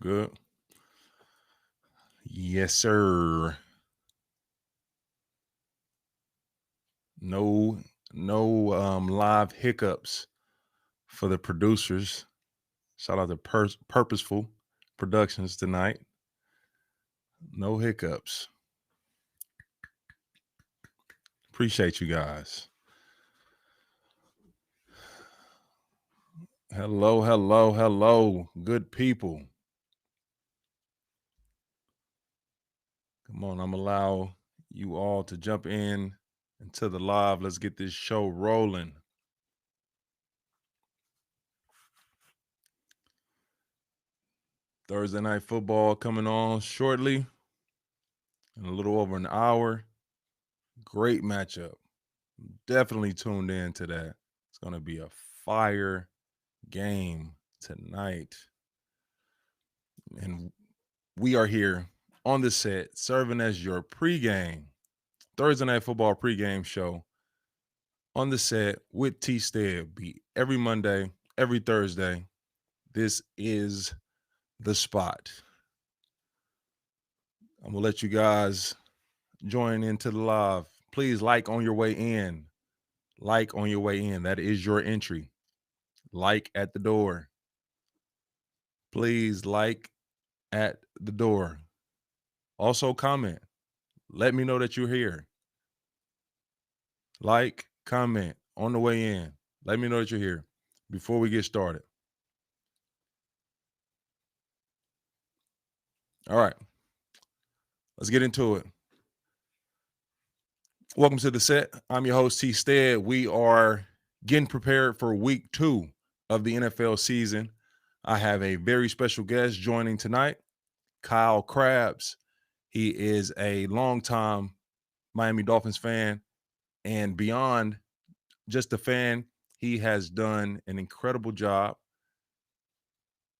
Good. Yes, sir. No live hiccups for the producers. Shout out to Purposeful Productions tonight. No hiccups. Appreciate you guys. Hello, good people. Come on, I'm allow you all to jump in into the live. Let's get this show rolling. Thursday night football coming on shortly in a little over an hour. Great matchup. Definitely tuned in to that. It's going to be a fire game tonight. And we are here on the set serving as your pregame, Thursday night football pregame show on the set with T-Stead. Be every Monday, every Thursday. This is the spot. I'm going to let you guys join into the live. Please like on your way in. Like on your way in. That is your entry. Like at the door. Please like at the door. Also comment. Let me know that you're here. Like, comment on the way in. Let me know that you're here before we get started. All right. Let's get into it. Welcome to the set. I'm your host, T. Stead. We are getting prepared for week 2 of the NFL season. I have a very special guest joining tonight, Kyle Krabs. He is a longtime Miami Dolphins fan, and beyond just a fan, he has done an incredible job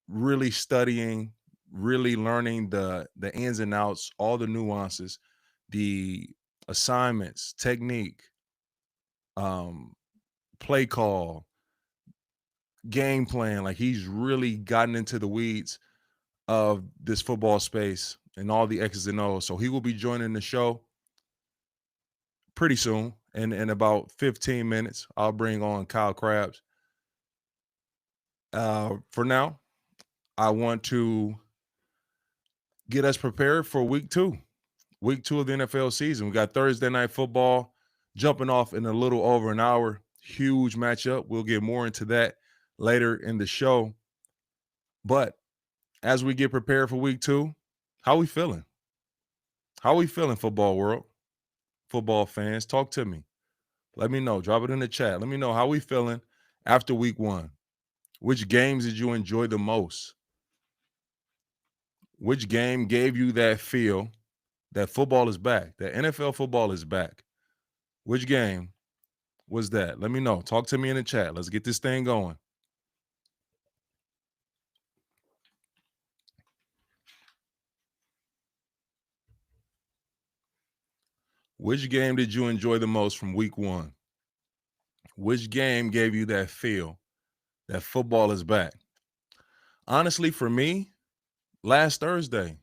really studying, really learning the ins and outs, all the nuances, the assignments, technique, play call, game plan. Like, he's really gotten into the weeds of this football space and all the X's and O's. So he will be joining the show pretty soon. And in about 15 minutes, I'll bring on Kyle Krabs. For now, I want to get us prepared for week 2 of the NFL season. We got Thursday night football jumping off in a little over an hour. Huge matchup. We'll get more into that later in the show. But as we get prepared for week 2, how we feeling? How we feeling, football world? Football fans, talk to me. Let me know. Drop it in the chat. Let me know how we feeling after week 1. Which games did you enjoy the most? Which game gave you that feel that football is back, that NFL football is back? Which game was that? Let me know. Talk to me in the chat. Let's get this thing going. Which game did you enjoy the most from week 1? Which game gave you that feel that football is back? Honestly, for me, last Thursday,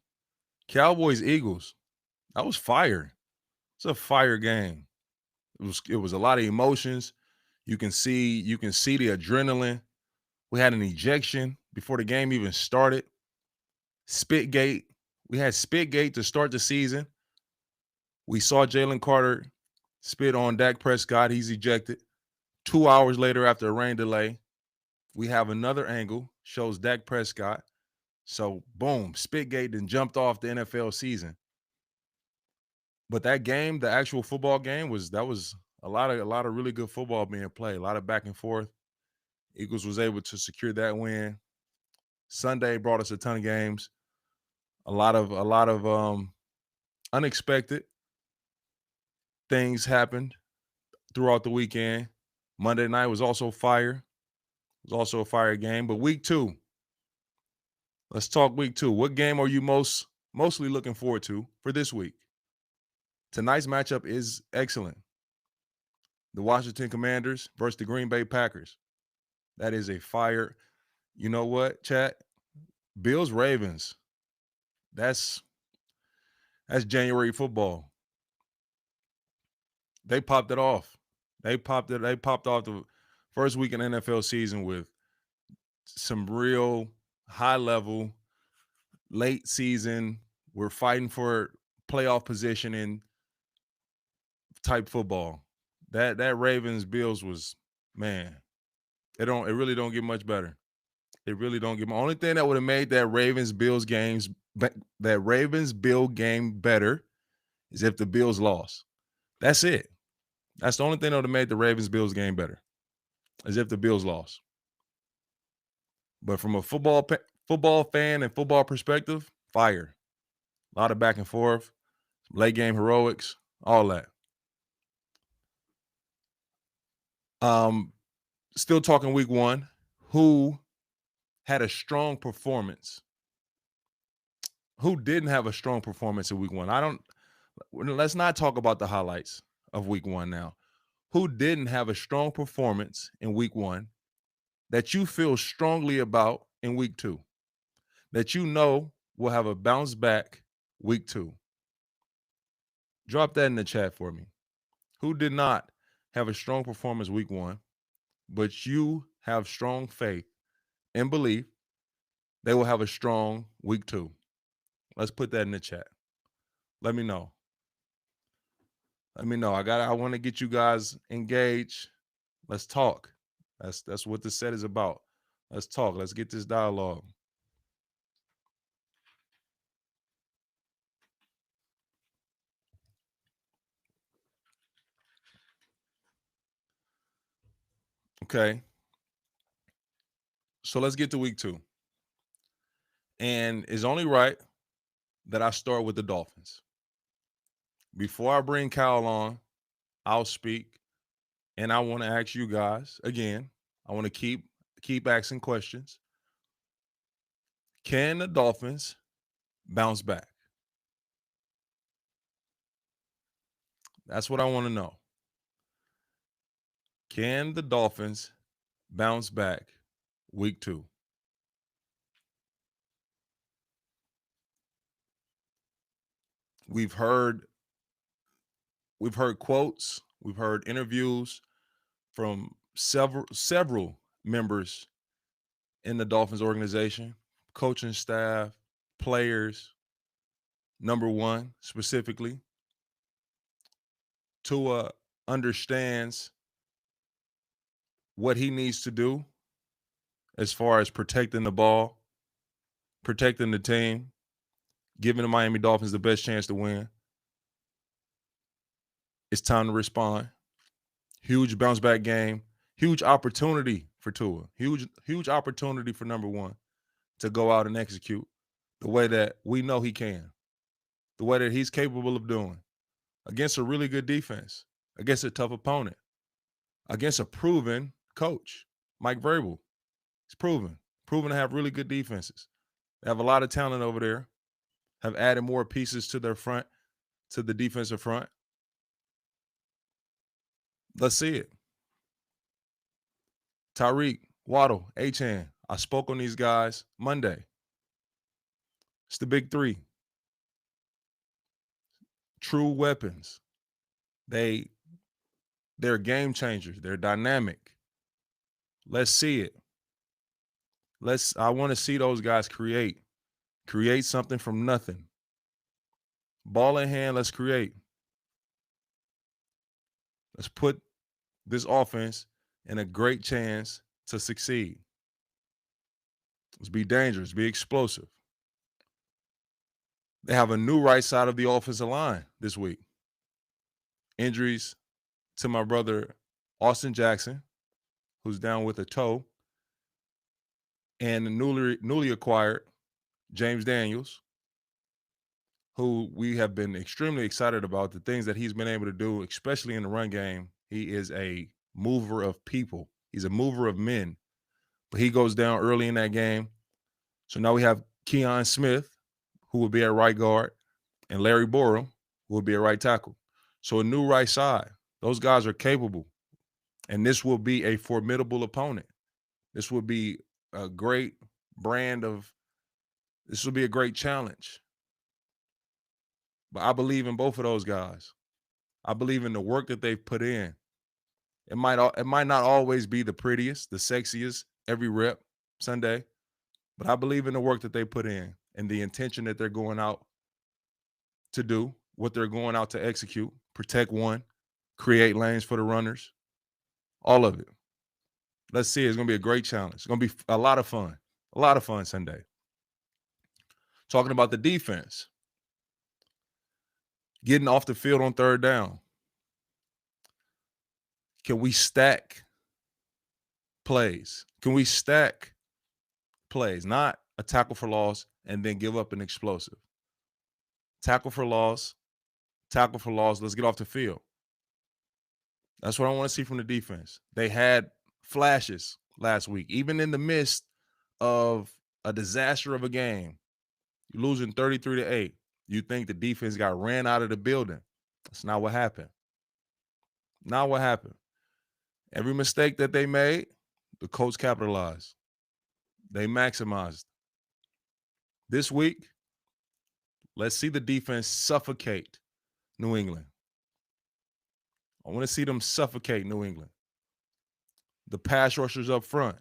Cowboys Eagles, that was fire. It's a fire game. It was a lot of emotions. You can see the adrenaline. We had an ejection before the game even started. Spitgate. We had Spitgate to start the season. We saw Jalen Carter spit on Dak Prescott. He's ejected. 2 hours later, after a rain delay, we have another angle, shows Dak Prescott. So, boom, Spitgate then jumped off the NFL season. But that game, the actual football game, was a lot of really good football being played, a lot of back and forth. Eagles was able to secure that win. Sunday brought us a ton of games. A lot of unexpected things happened throughout the weekend. Monday night was also fire. It was also a fire game. But week 2, let's talk week 2. What game are you mostly looking forward to for this week? Tonight's matchup is excellent. The Washington Commanders versus the Green Bay Packers. That is a fire. You know what, chat? Bills Ravens. That's January football. They popped it off. They popped off the first week in NFL season with some real high level late season. We're fighting for playoff positioning type football. That Ravens Bills was, man. It really don't get much better. It really don't get. Only thing that would have made that Ravens Bill game better is if the Bills lost. That's it. That's the only thing that would have made the Ravens Bills game better, is if the Bills lost. But from a football fan and football perspective, fire. A lot of back and forth, late game heroics, all that. Still talking week one. Who had a strong performance? Who didn't have a strong performance in week one? Let's not talk about the highlights of week one now. Who didn't have a strong performance in week one that you feel strongly about in week two, that you know will have a bounce back week two? Drop that in the chat for me. Who did not have a strong performance week one, but you have strong faith and belief they will have a strong week two? Let's put that in the chat. Let me know. I want to get you guys engaged. Let's talk. That's what the set is about. Let's talk. Let's get this dialogue. Okay. So let's get to week two. And it's only right that I start with the Dolphins. Before I bring Kyle on, I'll speak. And I want to ask you guys again. I want to keep asking questions. Can the Dolphins bounce back? That's what I want to know. Can the Dolphins bounce back week two? We've heard quotes, we've heard interviews from several members in the Dolphins organization, coaching staff, players. Number one, specifically, Tua understands what he needs to do as far as protecting the ball, protecting the team, giving the Miami Dolphins the best chance to win. It's time to respond. Huge bounce back game. Huge opportunity for Tua. Huge opportunity for number one to go out and execute the way that we know he can, the way that he's capable of doing against a really good defense, against a tough opponent, against a proven coach, Mike Vrabel. He's proven to have really good defenses. They have a lot of talent over there, have added more pieces to their front, to the defensive front. Let's see it. Tyreek, Waddle, Achane. I spoke on these guys Monday. It's the big three. True weapons. They're game changers. They're dynamic. Let's see it. I want to see those guys create something from nothing. Ball in hand, let's create. Let's put this offense in a great chance to succeed. Let's be dangerous, be explosive. They have a new right side of the offensive line this week. Injuries to my brother Austin Jackson, who's down with a toe, and the newly acquired James Daniels, who we have been extremely excited about the things that he's been able to do, especially in the run game. He is a mover of people. He's a mover of men. But he goes down early in that game. So now we have Keon Smith, who will be at right guard, and Larry Borum, who will be at right tackle. So a new right side. Those guys are capable. And this will be a formidable opponent. This will be a great brand of This will be a great challenge. But I believe in both of those guys. I believe in the work that they've put in. It might not always be the prettiest, the sexiest every rep Sunday, but I believe in the work that they put in and the intention that they're going out to do, what they're going out to execute, protect one, create lanes for the runners, all of it. Let's see. It's going to be a great challenge. It's going to be a lot of fun. A lot of fun Sunday. Talking about the defense. Getting off the field on third down. Can we stack plays? Can we stack plays? Not a tackle for loss and then give up an explosive. Tackle for loss. Let's get off the field. That's what I want to see from the defense. They had flashes last week, even in the midst of a disaster of a game. You're losing 33-8. You think the defense got ran out of the building. That's not what happened. Not what happened. Every mistake that they made, the Colts capitalized. They maximized. This week, let's see the defense suffocate New England. I want to see them suffocate New England. The pass rushers up front.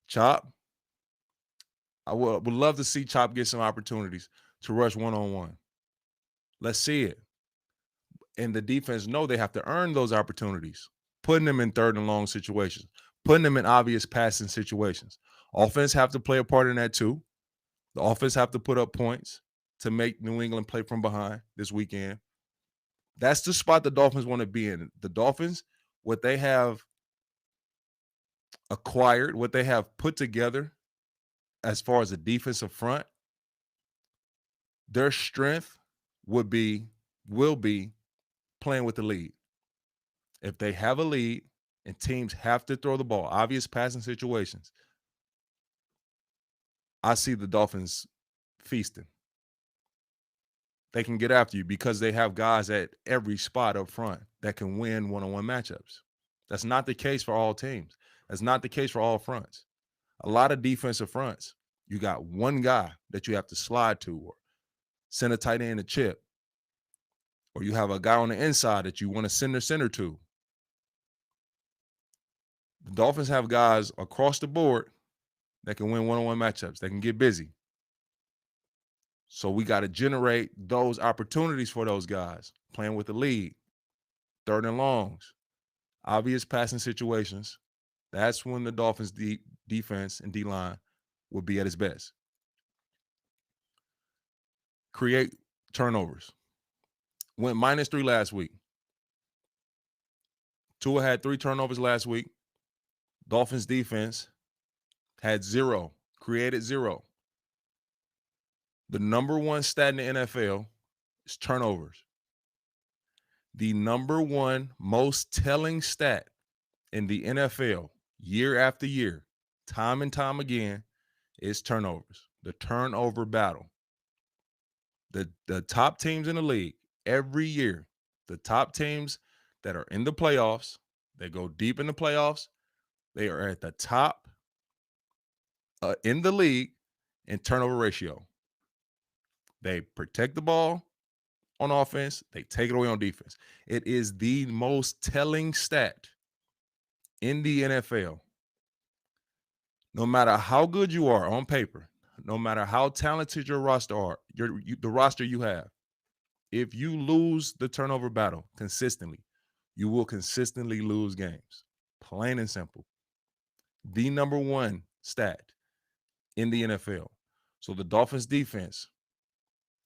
Chop. I would love to see Chop get some opportunities to rush one-on-one. Let's see it. And the defense know they have to earn those opportunities, putting them in third and long situations, putting them in obvious passing situations. Offense have to play a part in that too. The offense have to put up points to make New England play from behind this weekend. That's the spot the Dolphins want to be in. The Dolphins, what they have acquired, what they have put together as far as the defensive front, their strength will be playing with the lead. If they have a lead and teams have to throw the ball, obvious passing situations, I see the Dolphins feasting. They can get after you because they have guys at every spot up front that can win one-on-one matchups. That's not the case for all teams. That's not the case for all fronts. A lot of defensive fronts, you got one guy that you have to slide to or send a tight end a chip, or you have a guy on the inside that you want to send the center to. The Dolphins have guys across the board that can win one-on-one matchups. They can get busy. So we got to generate those opportunities for those guys, playing with the lead, third and longs, obvious passing situations. That's when the Dolphins' defense and D-line will be at its best. Create turnovers. Went -3 last week. Tua had 3 turnovers last week. Dolphins defense had 0, created 0. The number one stat in the NFL is turnovers. The number one most telling stat in the NFL year after year, time and time again, is turnovers. The turnover battle. The top teams in the league every year, the top teams that are in the playoffs, they go deep in the playoffs, they are at the top in the league in turnover ratio. They protect the ball on offense. They take it away on defense. It is the most telling stat in the NFL. No matter how good you are on paper, no matter how talented your roster are, the roster you have, if you lose the turnover battle consistently, you will consistently lose games. Plain and simple. The number one stat in the NFL. So the Dolphins defense,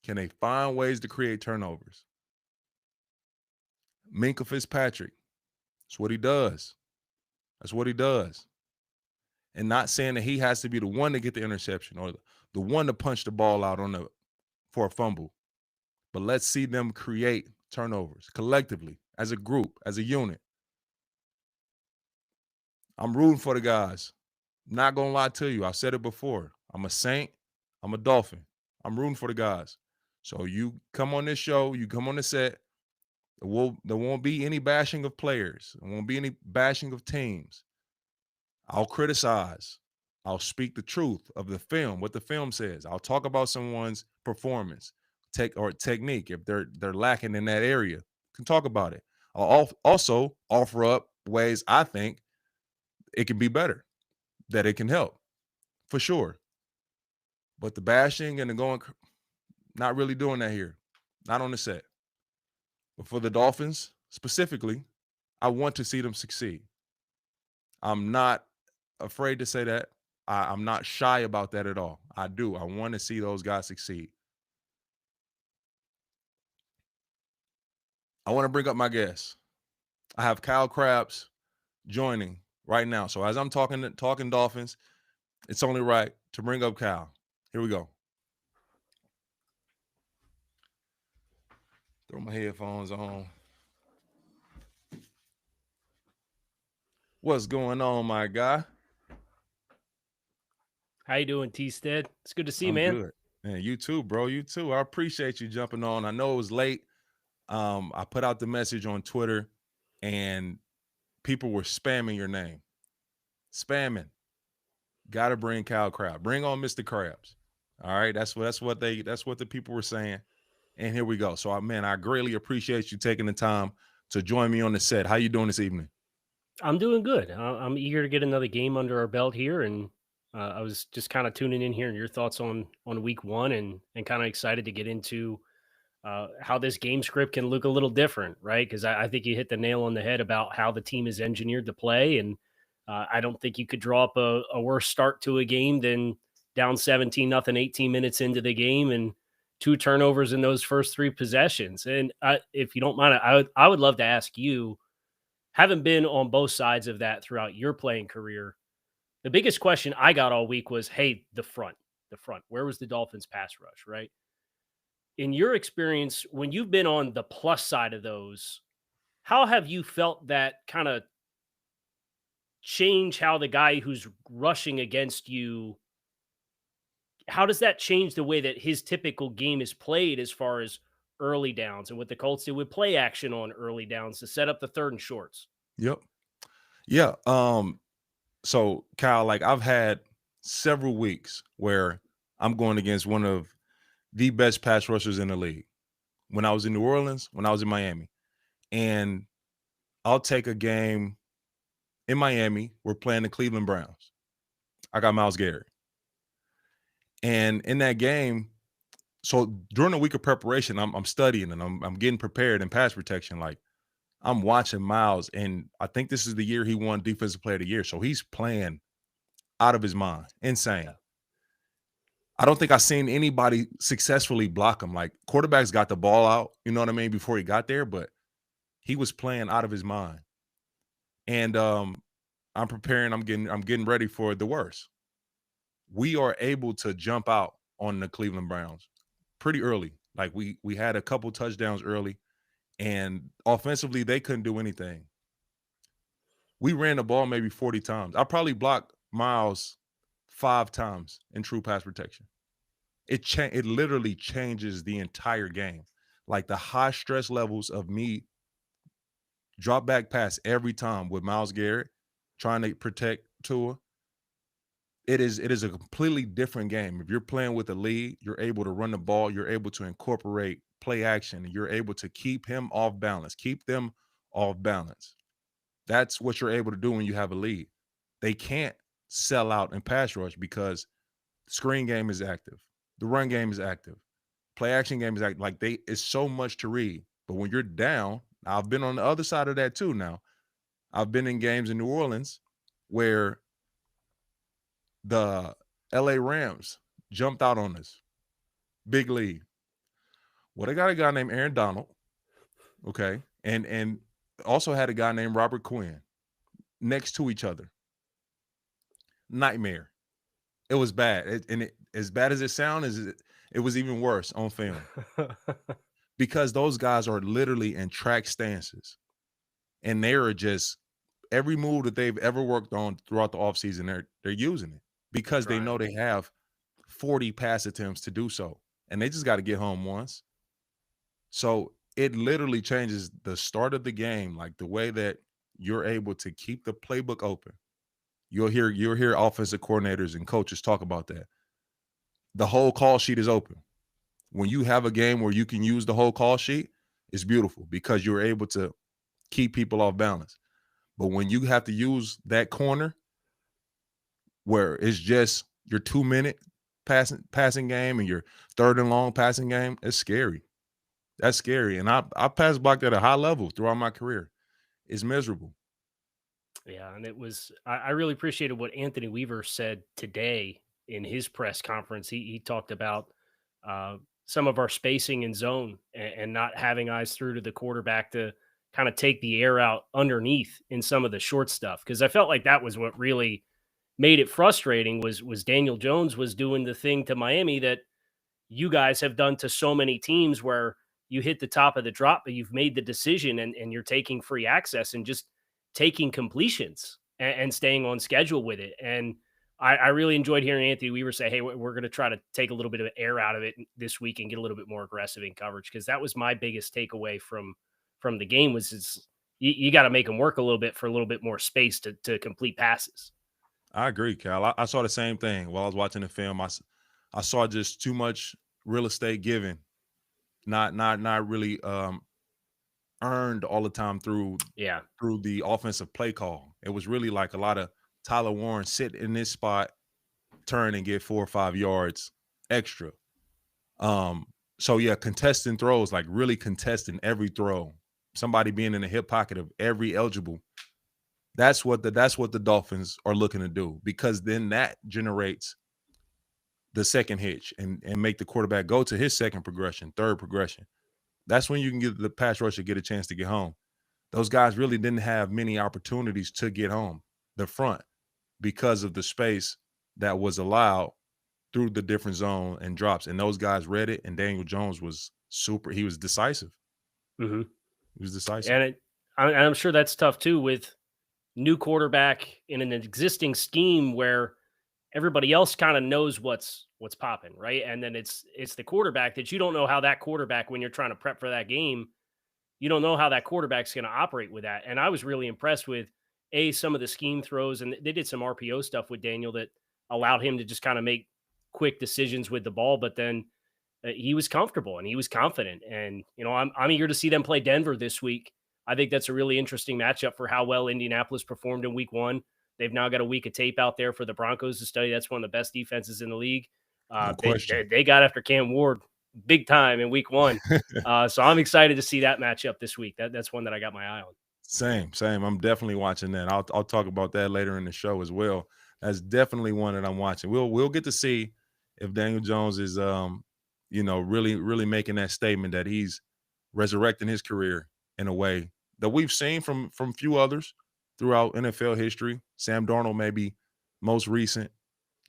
can they find ways to create turnovers? Minkah Fitzpatrick, that's what he does. That's what he does. And not saying that he has to be the one to get the interception or the one to punch the ball out for a fumble. But let's see them create turnovers collectively, as a group, as a unit. I'm rooting for the guys. Not going to lie to you. I've said it before. I'm a Saint. I'm a Dolphin. I'm rooting for the guys. So you come on this show, you come on the set, there won't be any bashing of players. There won't be any bashing of teams. I'll criticize. I'll speak the truth of the film, what the film says. I'll talk about someone's performance, technique if they're lacking in that area. Can talk about it. I'll also offer up ways I think it can be better, that it can help for sure. But the bashing and the going, not really doing that here, not on the set. But for the Dolphins specifically, I want to see them succeed. I'm not afraid to say that. I'm not shy about that at all. I do. I want to see those guys succeed. I want to bring up my guests. I have Kyle Krabs joining right now. So as I'm talking Dolphins, it's only right to bring up Kyle. Here we go. Throw my headphones on. What's going on, my guy? How you doing, T-Stead? It's good to see you, I'm man. good. Man, you too, bro. You too. I appreciate you jumping on. I know it was late. I put out the message on Twitter, and people were spamming your name. Spamming. Got to bring Kyle Krabs. Bring on Mr. Krabs. All right, that's what the people were saying. And here we go. So, man, I greatly appreciate you taking the time to join me on the set. How you doing this evening? I'm doing good. I'm eager to get another game under our belt here, and I was just kind of tuning in here and your thoughts on week one, and kind of excited to get into how this game script can look a little different, right? Because I think you hit the nail on the head about how the team is engineered to play, and I don't think you could draw up a worse start to a game than down 17-0, 18 minutes into the game, and 2 turnovers in those first 3 possessions. And if you don't mind, I would love to ask you, having been on both sides of that throughout your playing career, the biggest question I got all week was, hey, the front. Where was the Dolphins pass rush, right? In your experience, when you've been on the plus side of those, how have you felt that kind of change how the guy who's rushing against you, how does that change the way that his typical game is played as far as early downs and what the Colts did with play action on early downs to set up the 3rd and shorts? Yep. Yeah. So Kyle, like I've had several weeks where I'm going against one of the best pass rushers in the league. When I was in New Orleans, when I was in Miami. And I'll take a game in Miami. We're playing the Cleveland Browns. I got Miles Garrett. And in that game, so during the week of preparation, I'm studying and I'm getting prepared in pass protection. Like I'm watching Miles, and I think this is the year he won Defensive Player of the Year. So he's playing out of his mind, insane. Yeah. I don't think I've seen anybody successfully block him. Like quarterbacks got the ball out, you know what I mean, before he got there, but he was playing out of his mind. And I'm preparing, I'm getting ready for the worst. We are able to jump out on the Cleveland Browns pretty early. Like we had a couple touchdowns early, and offensively they couldn't do anything. We ran the ball maybe 40 times. I probably blocked Miles 5 times in true pass protection. It literally changes the entire game. Like the high stress levels of me drop back pass every time with Miles Garrett trying to protect Tua. It is a completely different game. If you're playing with a lead, you're able to run the ball, you're able to incorporate play action, and you're able to keep him off balance, keep them off balance. That's what you're able to do when you have a lead. They can't sell out and pass rush because the screen game is active, the run game is active, play action game is active. Like it's so much to read. But when you're down, I've been on the other side of that too now. I've been in games in New Orleans where the LA Rams jumped out on us. Big lead. Well, they got a guy named Aaron Donald, okay, and also had a guy named Robert Quinn next to each other. Nightmare. It was bad, as bad as it sounds, it was even worse on film because those guys are literally in track stances, and they are just every move that they've ever worked on throughout the offseason, they're using it because they know they have 40 pass attempts to do so, and they just got to get home once. So it literally changes the start of the game, like the way that you're able to keep the playbook open. You'll hear offensive coordinators and coaches talk about that. The whole call sheet is open. When you have a game where you can use the whole call sheet, it's beautiful because you're able to keep people off balance. But when you have to use that corner where it's just your 2-minute passing game and your 3rd and long passing game, it's scary. That's scary. And I pass blocked at a high level throughout my career. It's miserable. Yeah, and it was I really appreciated what Anthony Weaver said today in his press conference. He talked about some of our spacing and zone and not having eyes through to the quarterback to kind of take the air out underneath in some of the short stuff. Because I felt like that was what really made it frustrating was Daniel Jones was doing the thing to Miami that you guys have done to so many teams where you hit the top of the drop, but you've made the decision and you're taking free access and just taking completions and staying on schedule with it. And I really enjoyed hearing Anthony Weaver say, hey, we're going to try to take a little bit of air out of it this week and get a little bit more aggressive in coverage. Because that was my biggest takeaway from the game was you got to make them work a little bit for a little bit more space to complete passes. I agree, Cal. I saw the same thing while I was watching the film. I saw just too much real estate given, not really earned all the time through the offensive play call. It was really like a lot of Tyler Warren sit in this spot, turn and get 4 or 5 yards extra. So yeah, contesting throws, like really contesting every throw. Somebody being in the hip pocket of every eligible. That's what the Dolphins are looking to do, because then that generates the second hitch and make the quarterback go to his second progression, third progression. That's when you can get the pass rusher get a chance to get home. Those guys really didn't have many opportunities to get home the front because of the space that was allowed through the different zone and drops. And those guys read it, and Daniel Jones was super. He was decisive. Mm-hmm. He was decisive. And I'm sure that's tough too with new quarterback in an existing scheme where everybody else kind of knows what's popping, right? And then it's the quarterback that you don't know how that quarterback, when you're trying to prep for that game, you don't know how that quarterback's going to operate with that. And I was really impressed with some of the scheme throws, and they did some RPO stuff with Daniel that allowed him to just kind of make quick decisions with the ball. But then he was comfortable and he was confident. And, I'm eager to see them play Denver this week. I think that's a really interesting matchup for how well Indianapolis performed in week 1. They've now got a week of tape out there for the Broncos to study. That's one of the best defenses in the league. No question. They got after Cam Ward big time in week 1. So I'm excited to see that matchup this week. That's one that I got my eye on. Same. I'm definitely watching that. I'll talk about that later in the show as well. That's definitely one that I'm watching. We'll get to see if Daniel Jones is really making that statement that he's resurrecting his career in a way that we've seen from few others throughout NFL history. Sam Darnold maybe most recent,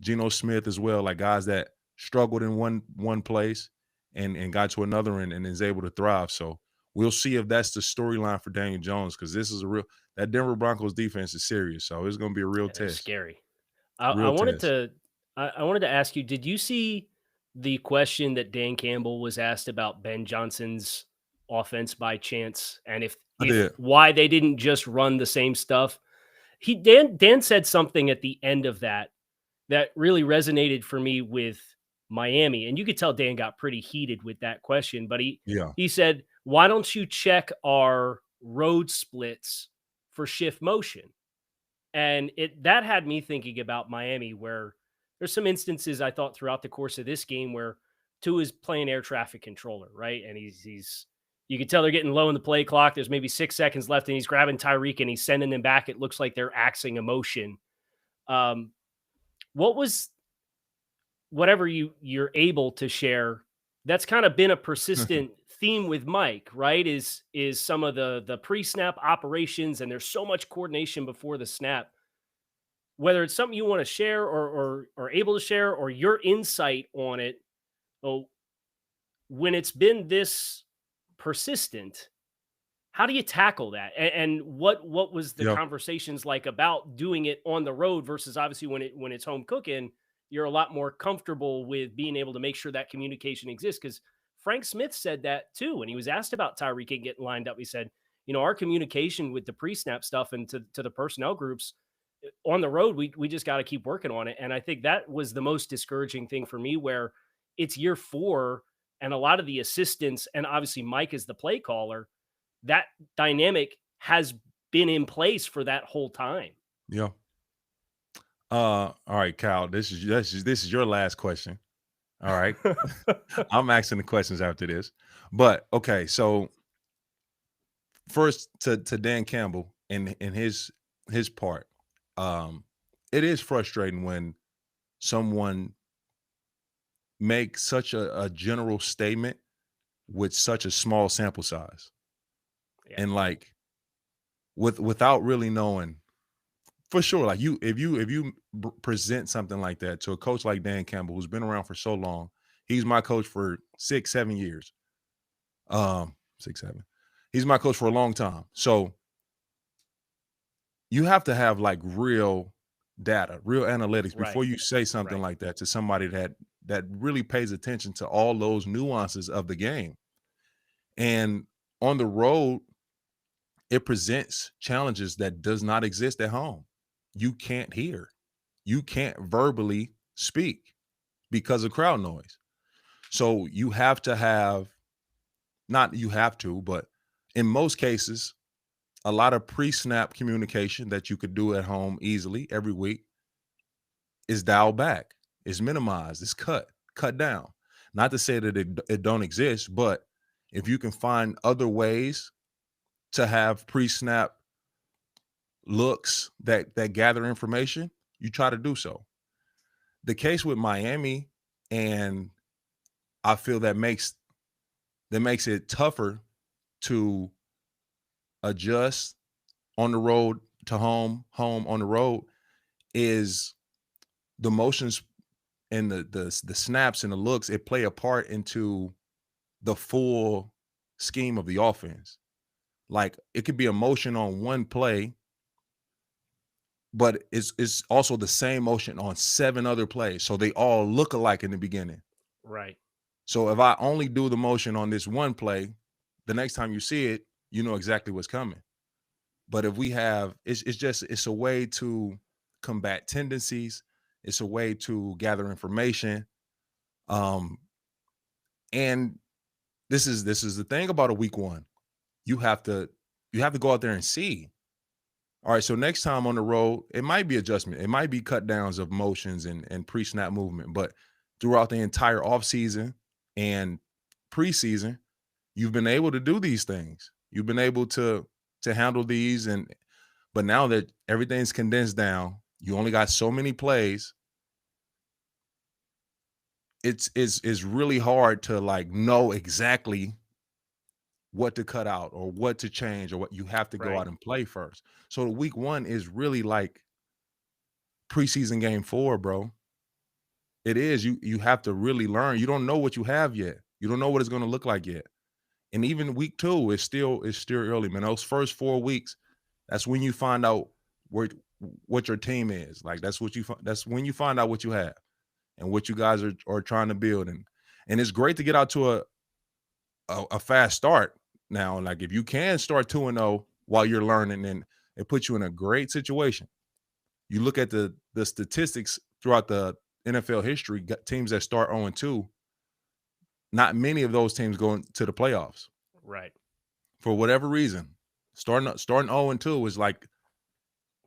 Geno Smith as well, like guys that struggled in one place and got to another and is able to thrive. So we'll see if that's the storyline for Daniel Jones, because this is that Denver Broncos defense is serious. So it's going to be a real test. Scary. I wanted to ask you, did you see the question that Dan Campbell was asked about Ben Johnson's offense by chance, and if why they didn't just run the same stuff? Dan said something at the end of that really resonated for me with Miami, and you could tell Dan got pretty heated with that question. But he said, "Why don't you check our road splits for shift motion?" And that had me thinking about Miami, where there's some instances I thought throughout the course of this game where Tua is playing air traffic controller, right? And he's you can tell they're getting low in the play clock. There's maybe 6 seconds left, and he's grabbing Tyreek and he's sending him back. It looks like they're axing a motion. What was whatever you're able to share? That's kind of been a persistent theme with Mike, right? Is some of the pre-snap operations, and there's so much coordination before the snap. Whether it's something you want to share or able to share, or your insight on it, when it's been this persistent, how do you tackle that? And what was the conversations like about doing it on the road versus obviously when it's home cooking, you're a lot more comfortable with being able to make sure that communication exists? Because Frank Smith said that too. When he was asked about Tyreek getting lined up, he said, our communication with the pre-snap stuff and to the personnel groups, on the road, we just got to keep working on it. And I think that was the most discouraging thing for me, where it's year 4 and a lot of the assistants, and obviously Mike is the play caller, that dynamic has been in place for that whole time. Yeah. All right, Kyle, this is your last question. All right. I'm asking the questions after this. But okay, so first to Dan Campbell and his part. It is frustrating when someone makes such a general statement with such a small sample size. Yeah. And like without really knowing for sure, like if you present something like that to a coach like Dan Campbell, who's been around for so long, he's my coach for 6-7 years. 6-7. He's my coach for a long time. So you have to have like real data, real analytics before Right. you say something Right. like that to somebody that really pays attention to all those nuances of the game. And on the road, it presents challenges that does not exist at home. You can't hear. You can't verbally speak because of crowd noise. So you have to have, not you have to, but in most cases, a lot of pre-snap communication that you could do at home easily every week is dialed back, is minimized, is cut down. Not to say that it don't exist, but if you can find other ways to have pre-snap looks that gather information, you try to do so. The case with Miami, and I feel that makes it tougher to adjust on the road to home on the road, is the motions and the snaps and the looks. It play a part into the full scheme of the offense. Like it could be a motion on one play, but it's also the same motion on 7 other plays. So they all look alike in the beginning. Right. So if I only do the motion on this one play, the next time you see it, you know exactly what's coming. But if we have, it's a way to combat tendencies. It's a way to gather information. And this is the thing about a week 1. You have to go out there and see. All right, so next time on the road, it might be adjustment. It might be cut downs of motions and pre-snap movement. But throughout the entire offseason and preseason, you've been able to do these things. You've been able to handle these. But now that everything's condensed down, you only got so many plays. It's really hard to like know exactly what to cut out or what to change or what you have to go Right. out and play first. So the week 1 is really like preseason game 4, bro. It is. You have to really learn. You don't know what you have yet. You don't know what it's going to look like yet. And even week 2 is still early, man. Those first 4 weeks, that's when you find out what your team is. Like that's when you find out what you have and what you guys are trying to build. And it's great to get out to a fast start now. Like if you can start 2-0 while you're learning, then it puts you in a great situation. You look at the statistics throughout the NFL history, teams that start 0-2, not many of those teams go into the playoffs. Right. For whatever reason. Starting 0-2 is like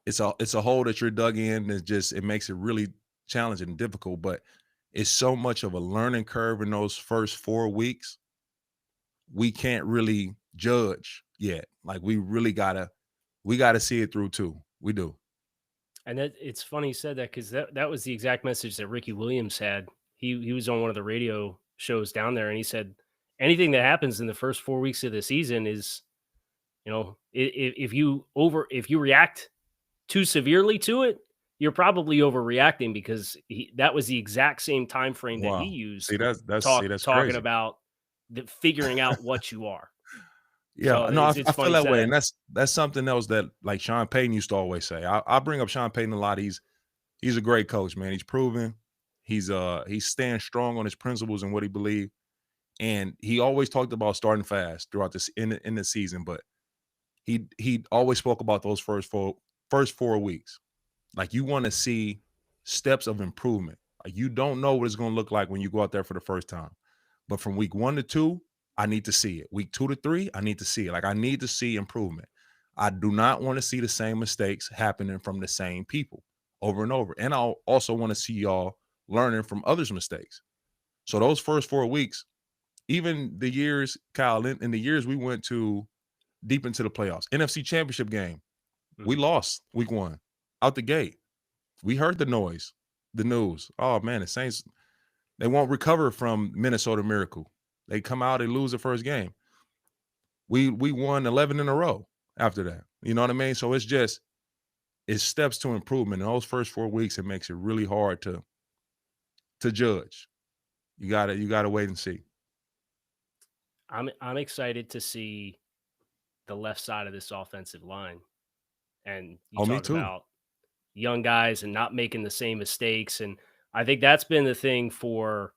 it's a hole that you're dug in. It makes it really challenging and difficult, but it's so much of a learning curve in those first 4 weeks. We can't really judge yet. Like we gotta see it through too. We do. And it's funny you said that, because that was the exact message that Ricky Williams had. He was on one of the radio shows down there, and he said anything that happens in the first 4 weeks of the season is, if you react too severely to it, you're probably overreacting, because that was the exact same time frame that he Wow. See, used that's talking crazy. about figuring out what you are. Yeah, So no, it's I funny feel you that said way, that. and that's something else that like Sean Payton used to always say. I bring up Sean Payton a lot. He's a great coach, man. He's proven. He stands strong on his principles and what he believes. And he always talked about starting fast throughout this in the season, but he always spoke about those first four weeks. Like, you want to see steps of improvement. Like, you don't know what it's going to look like when you go out there for the first time. But from week 1 to 2, I need to see it. Week 2 to 3, I need to see it. Like, I need to see improvement. I do not want to see the same mistakes happening from the same people over and over. And I also want to see y'all learning from others' mistakes. So those first 4 weeks, even the years, Kyle, in the years we went to deep into the playoffs, NFC Championship game, we lost week 1 out the gate. We heard the noise, the news. Oh, man, the Saints, they won't recover from Minnesota Miracle. They come out, they lose the first game. We won 11 in a row after that. You know what I mean? So it's steps to improvement. In those first 4 weeks, it makes it really hard to judge. You gotta wait and see. I'm excited to see the left side of this offensive line. And you Me talk too. about young guys and not making the same mistakes. And I think that's been the thing for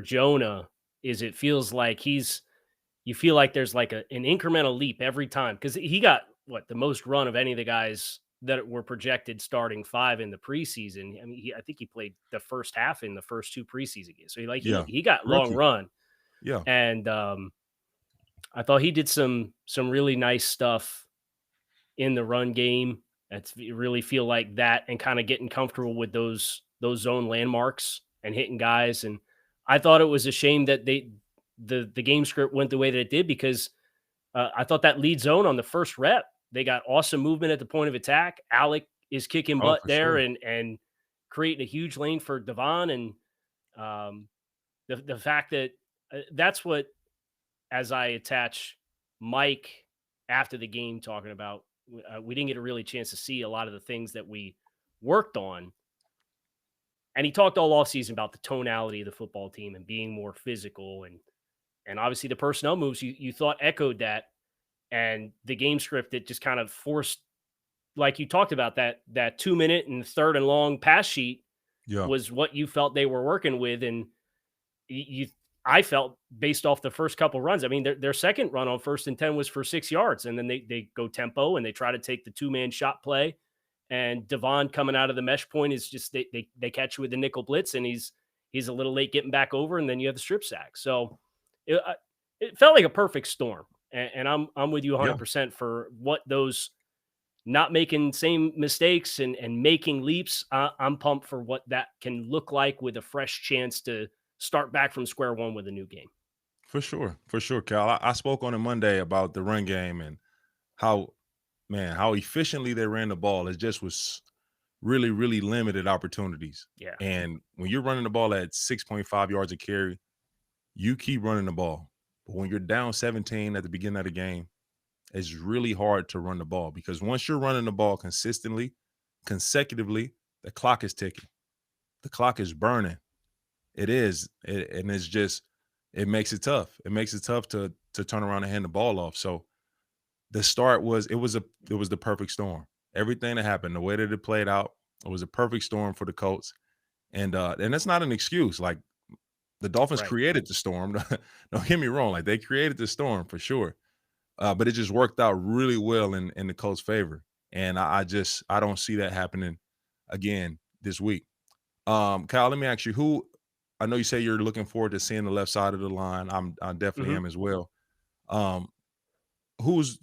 Jonah is it feels like you feel like there's like an incremental leap every time because he got the most run of any of the guys that were projected starting 5 in the preseason. I mean, I think he played the first half in the first 2 preseason games. So Yeah. he got long Rookie. run. Yeah. And I thought he did some really nice stuff in the run game. That's really feel like that and kind of getting comfortable with those zone landmarks and hitting guys. And I thought it was a shame that the game script went the way that it did because I thought that lead zone on the first rep, they got awesome movement at the point of attack. Alec is kicking Oh, butt for there sure. and creating a huge lane for Devon. And the fact that that's what, as I attach Mike after the game talking about, we didn't get a really chance to see a lot of the things that we worked on. And he talked all offseason about the tonality of the football team and being more physical. And obviously the personnel moves you thought echoed that. And the game script that just kind of forced, like you talked about, that 2-minute and third and long pass sheet was what you felt they were working with. And I felt based off the first couple runs, I mean, their second run on 1st and 10 was for 6 yards. And then they go tempo and they try to take the 2-man shot play. And Devon coming out of the mesh point is just, they catch you with the nickel blitz and he's a little late getting back over. And then you have the strip sack. So it felt like a perfect storm. And I'm with you 100% for what those not making same mistakes and making leaps. I'm pumped for what that can look like with a fresh chance to start back from square one with a new game. For sure, Cal. I spoke on it Monday about the run game and how efficiently they ran the ball. It just was really, really limited opportunities. Yeah. And when you're running the ball at 6.5 yards a carry, you keep running the ball. But when you're down 17 at the beginning of the game, it's really hard to run the ball because once you're running the ball consistently, consecutively, the clock is ticking. The clock is burning. It is. And it's just, it makes it tough. It makes it tough to turn around and hand the ball off. So the start was the perfect storm. Everything that happened, the way that it played out, it was a perfect storm for the Colts. And that's not an excuse. Like, the Dolphins created the storm. Don't get me wrong. Like, they created the storm for sure. But it just worked out really well in the Colts' favor. And I don't see that happening again this week. Kyle, let me ask you, I know you say you're looking forward to seeing the left side of the line. I definitely am as well. Who's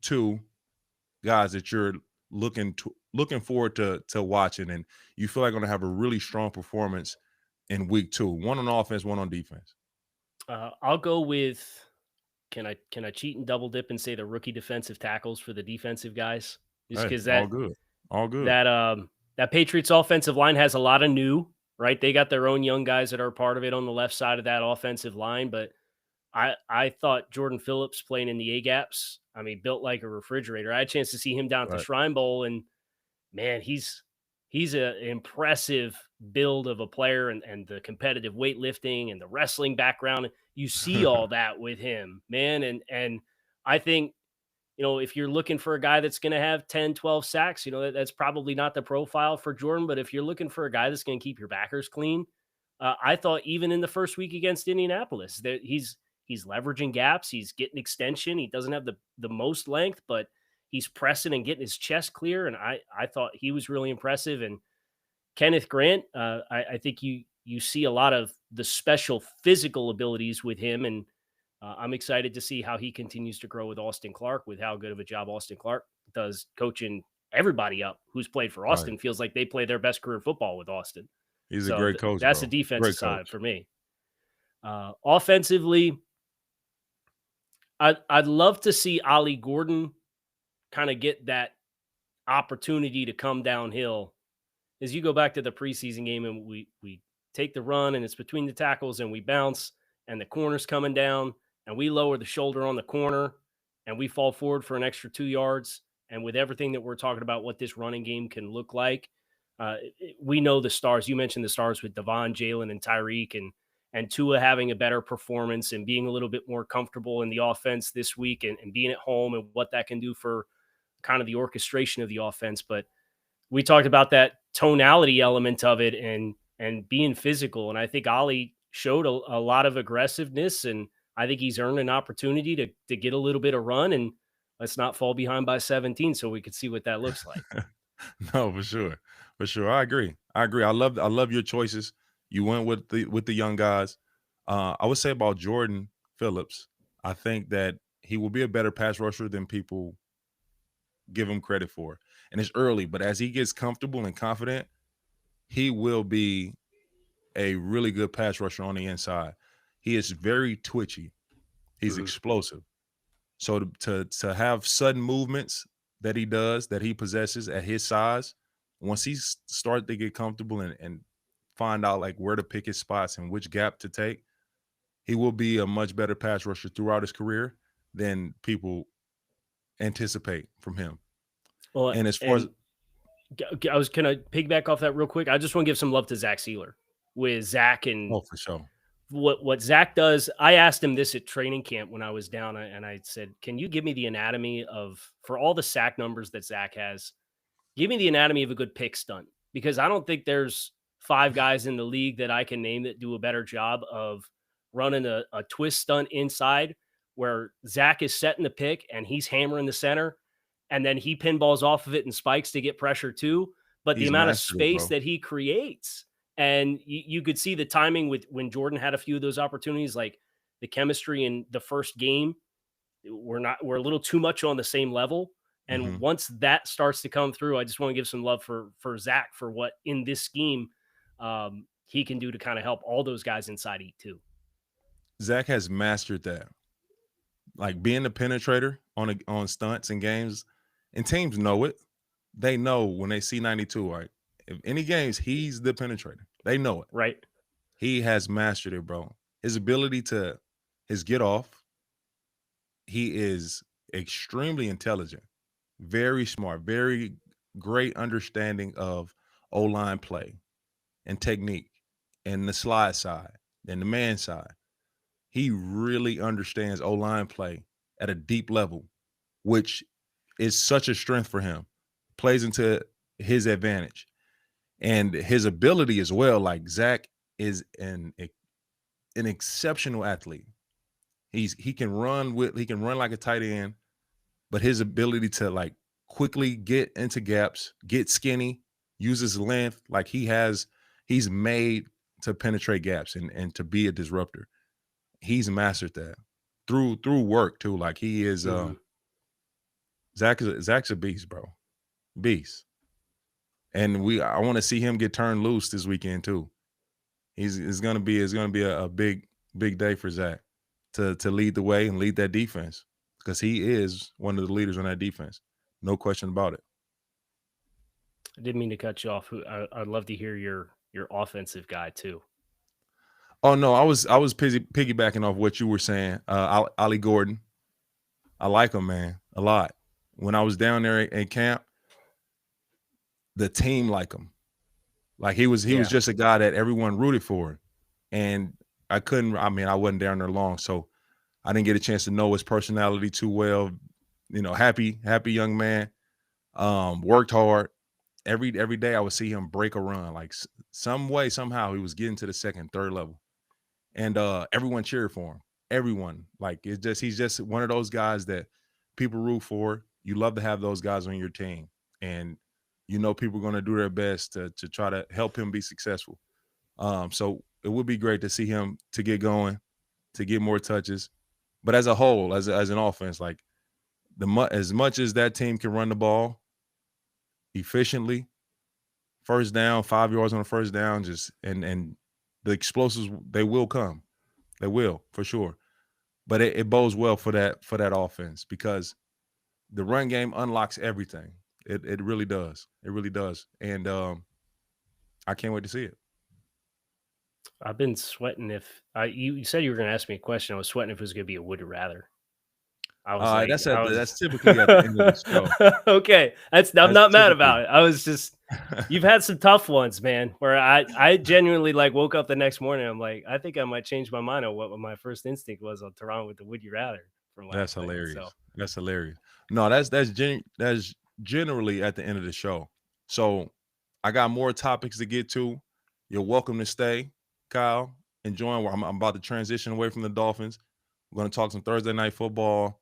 2 guys that you're looking forward to watching and you feel like going to have a really strong performance in week 2, one on offense, one on defense? I'll go with, can I cheat and double dip and say the rookie defensive tackles for the defensive guys? Just because all good. That Patriots offensive line has a lot of new, right? They got their own young guys that are part of it on the left side of that offensive line, but I thought Jordan Phillips playing in the A-gaps, I mean, built like a refrigerator. I had a chance to see him down at the Shrine Bowl, and man, he's an impressive build of a player, and the competitive weightlifting and the wrestling background. You see all that with him, man. And I think, if you're looking for a guy that's going to have 10, 12 sacks, that's probably not the profile for Jordan. But if you're looking for a guy that's going to keep your backers clean, I thought even in the first week against Indianapolis that he's leveraging gaps. He's getting extension. He doesn't have the most length, but he's pressing and getting his chest clear. And I thought he was really impressive. And Kenneth Grant, I think you see a lot of the special physical abilities with him. And I'm excited to see how he continues to grow with Austin Clark, with how good of a job Austin Clark does coaching everybody up who's played for Right. Austin. Feels like they play their best career football with Austin. He's a So great coach, that's the bro. defensive Great side coach. for me. Offensively, I'd love to see Ali Gordon kind of get that opportunity to come downhill. As you go back to the preseason game and we take the run and it's between the tackles and we bounce and the corner's coming down and we lower the shoulder on the corner and we fall forward for an extra 2 yards. And with everything that we're talking about, what this running game can look like, we know the stars. You mentioned the stars with Devon, Jalen, and Tyreek, and Tua having a better performance and being a little bit more comfortable in the offense this week and being at home and what that can do for kind of the orchestration of the offense. But we talked about that tonality element of it and being physical. And I think Ali showed a lot of aggressiveness, and I think he's earned an opportunity to get a little bit of run, and let's not fall behind by 17 so we could see what that looks like. No, for sure. For sure. I agree. I agree. I love your choices. You went with the young guys. I would say about Jordan Phillips, I think that he will be a better pass rusher than people give him credit for. And it's early, but as he gets comfortable and confident, he will be a really good pass rusher on the inside. He is very twitchy. He's Mhm. explosive. So to have sudden movements that he does, that he possesses at his size, once he start to get comfortable and find out like where to pick his spots and which gap to take, he will be a much better pass rusher throughout his career than people anticipate from him. Well, And as far as and I was going to piggyback off that real quick. I just want to give some love to Zach Sieler with Zach and oh, for sure. what Zach does. I asked him this at training camp when I was down, and I said, "Can you give me the anatomy of for all the sack numbers that Zach has? Give me the anatomy of a good pick stunt because I don't think there's 5 guys in the league that I can name that do a better job of running a twist stunt inside where Zach is setting the pick and he's hammering the center and then he pinballs off of it and spikes to get pressure too. But the He's amount of mastered it, space bro. that he creates, and you could see the timing with when Jordan had a few of those opportunities, like the chemistry in the first game we're a little too much on the same level. And Mhm. once that starts to come through, I just want to give some love for Zach for what in this scheme he can do to kind of help all those guys inside eat too. Zach has mastered that. Like being the penetrator on stunts and games, and teams know it. They know when they see 92, right? If any games, he's the penetrator. They know it. Right. He has mastered it, bro. His ability to his get off, he is extremely intelligent, very smart, very great understanding of O-line play and technique and the slide side and the man side. He really understands O-line play at a deep level, which is such a strength for him. Plays into his advantage. And his ability as well. Like Zach is an exceptional athlete. He can run like a tight end, but his ability to like quickly get into gaps, get skinny, use his length, like he's made to penetrate gaps and to be a disruptor. He's mastered that through work too. Like he is Mm-hmm. Zach's a beast, bro. Beast. And I want to see him get turned loose this weekend too. It's gonna be a big day for Zach to lead the way and lead that defense because he is one of the leaders on that defense. No question about it. I didn't mean to cut you off. I'd love to hear your offensive guy too. Oh no, I was piggybacking off what you were saying. Ali Gordon, I like him, man, a lot. When I was down there in camp, the team like him. Like he was Yeah. just a guy that everyone rooted for, and I wasn't down there long, so I didn't get a chance to know his personality too well. Happy young man. Worked hard. Every day I would see him break a run, like some way, somehow he was getting to the second, third level. And everyone cheered for him. Everyone. Like he's just one of those guys that people root for. You love to have those guys on your team, and you know people are going to do their best to try to help him be successful. So it would be great to see him to get going, to get more touches. But as a whole, as an offense, like as much as that team can run the ball efficiently, first down, 5 yards on the first down, just and the explosives, they will come. They will, for sure. But it bodes well for that offense, because the run game unlocks everything. It really does. It really does. And I can't wait to see it. I've been sweating you said you were going to ask me a question. I was sweating if it was going to be a would you rather. I was like, That's typically at the end of the show. Okay, I'm That's not mad typically. about it. I was just, you've had some tough ones, man, where I genuinely like woke up the next morning. I'm like, I think I might change my mind on what my first instinct was on Terron with the would you rather from last That's night. hilarious. So That's hilarious. No, that's generally at the end of the show. So I got more topics to get to. You're welcome to stay, Kyle, and join. I'm about to transition away from the Dolphins. We're going to talk some Thursday night football.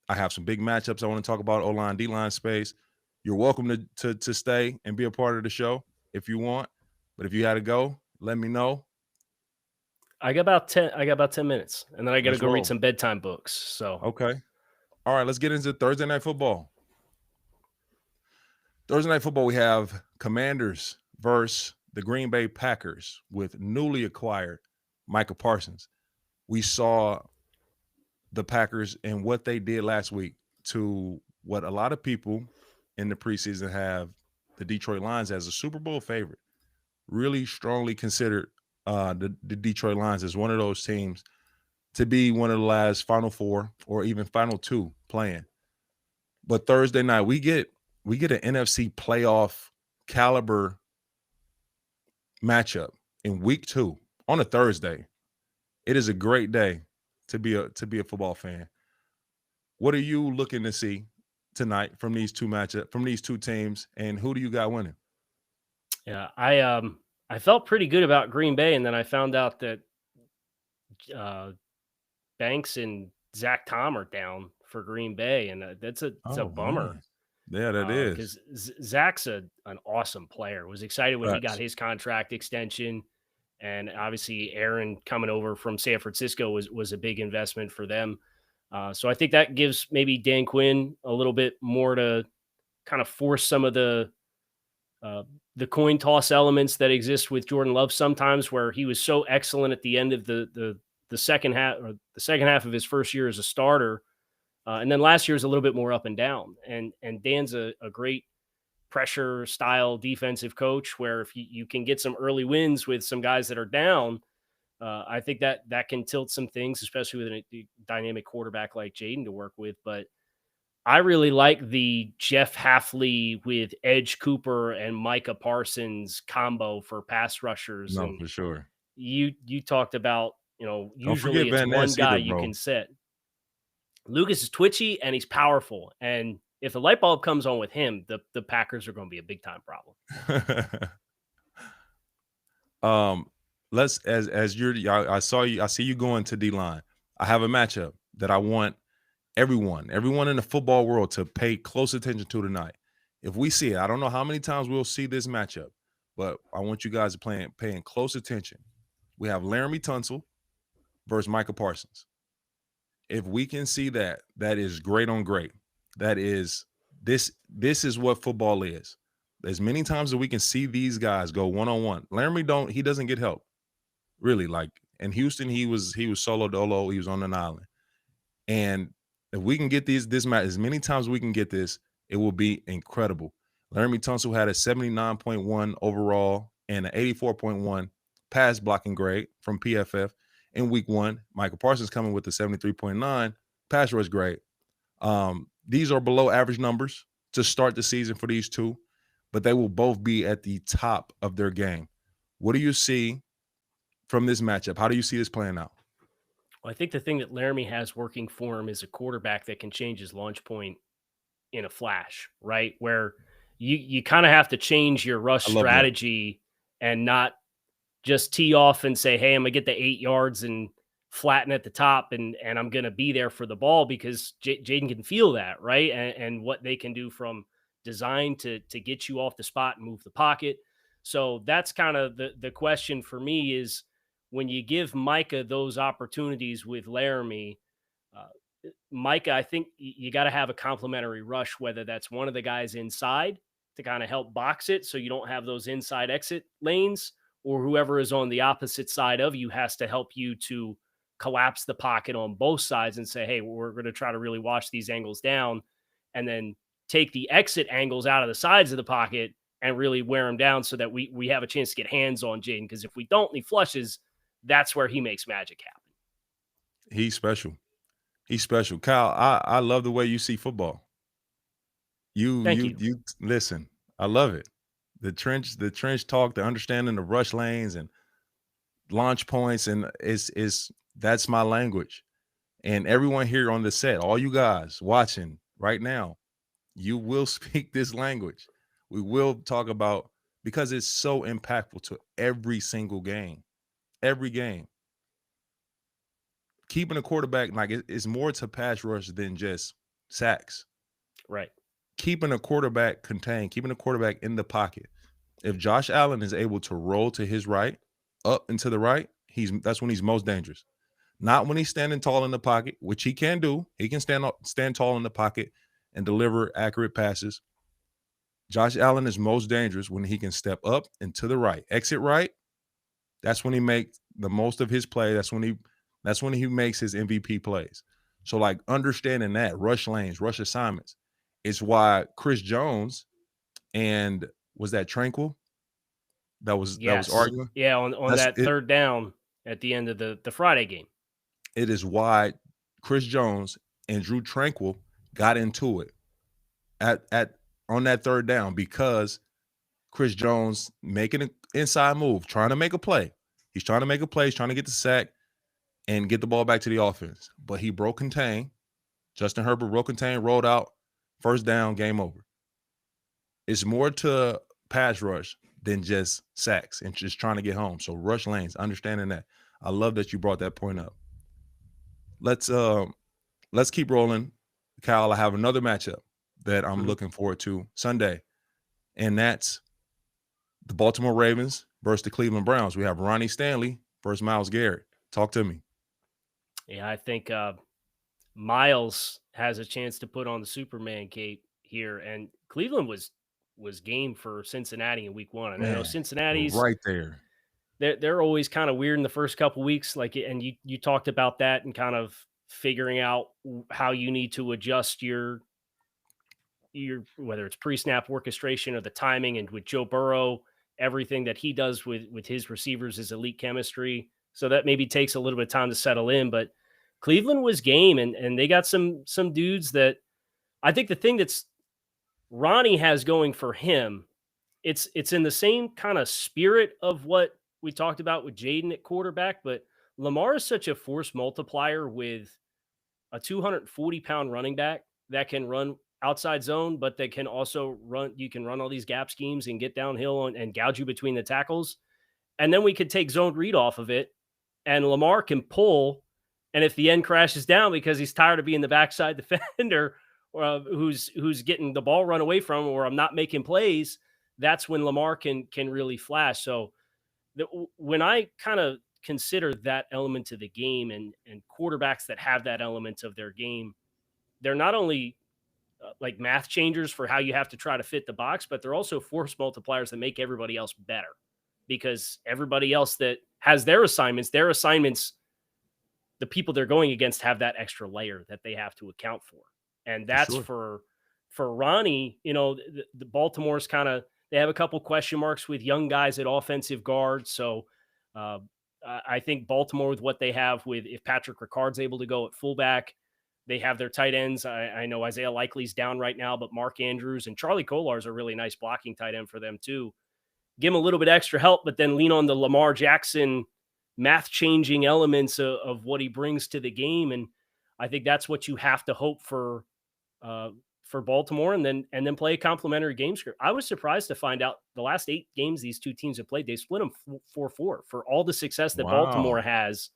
I have some big matchups I want to talk about, O-line, D-line space. You're welcome to stay and be a part of the show if you want. But if you had to go, let me know. I got about 10 minutes, and then I got to Let's go roll. read some bedtime books. So Okay. All right, let's get into Thursday night football. Thursday night football, we have Commanders versus the Green Bay Packers with newly acquired Micah Parsons. We saw the Packers and what they did last week to what a lot of people in the preseason have the Detroit Lions as a Super Bowl favorite. Really strongly considered the Detroit Lions as one of those teams to be one of the last Final Four or even Final Two playing. But Thursday night, we get an NFC playoff caliber matchup in week 2 on a Thursday. It is a great day to be a football fan. What are you looking to see tonight from these two teams, and who do you got winning? yeah, I felt pretty good about Green Bay, and then I found out that Banks and Zach Tom are down for Green Bay, and it's a bummer. Man. Yeah, that is. Because Zach's an awesome player. Was excited when he got his contract extension, and obviously Aaron coming over from San Francisco was a big investment for them. So I think that gives maybe Dan Quinn a little bit more to kind of force some of the coin toss elements that exist with Jordan Love sometimes, where he was so excellent at the end of the second half of his first year as a starter. And then last year was a little bit more up and down. And Dan's a great pressure style defensive coach, where if you can get some early wins with some guys that are down, I think that can tilt some things, especially with a dynamic quarterback like Jaden to work with. But I really like the Jeff Hafley with Edge Cooper and Micah Parsons combo for pass rushers. No, and for sure. You talked about, usually it's Van one Ness guy either, you bro. can set. Lucas is twitchy and he's powerful. And if the light bulb comes on with him, the Packers are going to be a big time problem. Let's as you're I see you going to D-line. I have a matchup that I want everyone in the football world to pay close attention to tonight. If we see it, I don't know how many times we'll see this matchup, but I want you guys to paying close attention. We have Laremy Tunsil versus Micah Parsons. If we can see that, that is great on great. That is this is what football is. As many times as we can see these guys go one-on-one. Laremy he doesn't get help. Really, like in Houston, he was solo dolo, he was on an island. And if we can get this match as many times as we can get this, it will be incredible. Laremy Tunsil had a 79.1 overall and an 84.1 pass blocking grade from PFF in week 1. Micah Parsons coming with a 73.9 pass rush grade. These are below average numbers to start the season for these two, but they will both be at the top of their game. What do you see from this matchup? How do you see this playing out? Well, I think the thing that Laremy has working for him is a quarterback that can change his launch point in a flash, right? Where you kind of have to change your rush strategy and not just tee off and say, hey, I'm going to get the 8 yards and flatten at the top and I'm going to be there for the ball because Jaden can feel that, right? And what they can do from design to get you off the spot and move the pocket. So that's kind of the question for me is when you give Micah those opportunities with Laremy, uh, Micah, I think you got to have a complementary rush, whether that's one of the guys inside to kind of help box it so you don't have those inside exit lanes, or whoever is on the opposite side of you has to help you to collapse the pocket on both sides and say, hey, we're going to try to really watch these angles down and then take the exit angles out of the sides of the pocket and really wear him down so that we have a chance to get hands on Jaden. Because if we don't and he flushes, that's where he makes magic happen. He's special. He's special. Kyle, I love the way you see football. Thank You you. listen. I love it. The trench talk, the understanding of rush lanes and launch points, and is that's my language. And everyone here on the set, all you guys watching right now, you will speak this language. We will talk about, because it's so impactful to every single game. Every game. Keeping a quarterback, like it's more to pass rush than just sacks. Right. Keeping a quarterback contained, keeping a quarterback in the pocket. If Josh Allen is able to roll to his right, up and to the right, that's when he's most dangerous. Not when he's standing tall in the pocket, which he can do. He can stand tall in the pocket and deliver accurate passes. Josh Allen is most dangerous when he can step up and to the right, exit right. That's when he makes the most of his play. That's when he makes his MVP plays. So, like, understanding that rush lanes, rush assignments, is why Chris Jones and was that Tranquil that was arguing. Yeah, on that third down at the end of the Friday game. It is why Chris Jones and Drew Tranquil got into it on that third down, because Chris Jones making an inside move, trying to make a play. He's trying to make a play. He's trying to get the sack and get the ball back to the offense. But he broke contain. Justin Herbert broke contain, rolled out, first down, game over. It's more to pass rush than just sacks and just trying to get home. So rush lanes, understanding that. I love that you brought that point up. Let's keep rolling. Kyle, I have another matchup that I'm looking forward to Sunday, and that's the Baltimore Ravens versus the Cleveland Browns. We have Ronnie Stanley versus Miles Garrett. Talk to me. Yeah, I think Miles has a chance to put on the Superman cape here, and Cleveland was game for Cincinnati in week 1. And I know Cincinnati's right there. They're always kind of weird in the first couple weeks, like, and you talked about that and kind of figuring out how you need to adjust your whether it's pre-snap orchestration or the timing. And with Joe Burrow, everything that he does with his receivers is elite chemistry. So that maybe takes a little bit of time to settle in, but Cleveland was game, and they got some dudes that I think the thing that's Ronnie has going for him, it's in the same kind of spirit of what we talked about with Jaden at quarterback, but Lamar is such a force multiplier with a 240-pound running back that can run outside zone, but that can also run. You can run all these gap schemes and get downhill and gouge you between the tackles. And then we could take zone read off of it, and Lamar can pull. And if the end crashes down because he's tired of being the backside defender, who's getting the ball run away from, or I'm not making plays, that's when Lamar can really flash. So when I kind of consider that element to the game and quarterbacks that have that element of their game, they're not only like math changers for how you have to try to fit the box, but they're also force multipliers that make everybody else better, because everybody else that has their assignments, the people they're going against have that extra layer that they have to account for. And that's for Ronnie, the Baltimore's they have a couple question marks with young guys at offensive guard. So I think Baltimore, with what they have if Patrick Ricard's able to go at fullback, they have their tight ends. I know Isaiah Likely's down right now, but Mark Andrews and Charlie Kolar's a really nice blocking tight end for them too. Give him a little bit extra help, but then lean on the Lamar Jackson math changing elements of what he brings to the game. And I think that's what you have to hope for Baltimore, and then play a complementary game script. I was surprised to find out the last 8 games these two teams have played, they split them 4-4 for all the success that Baltimore has.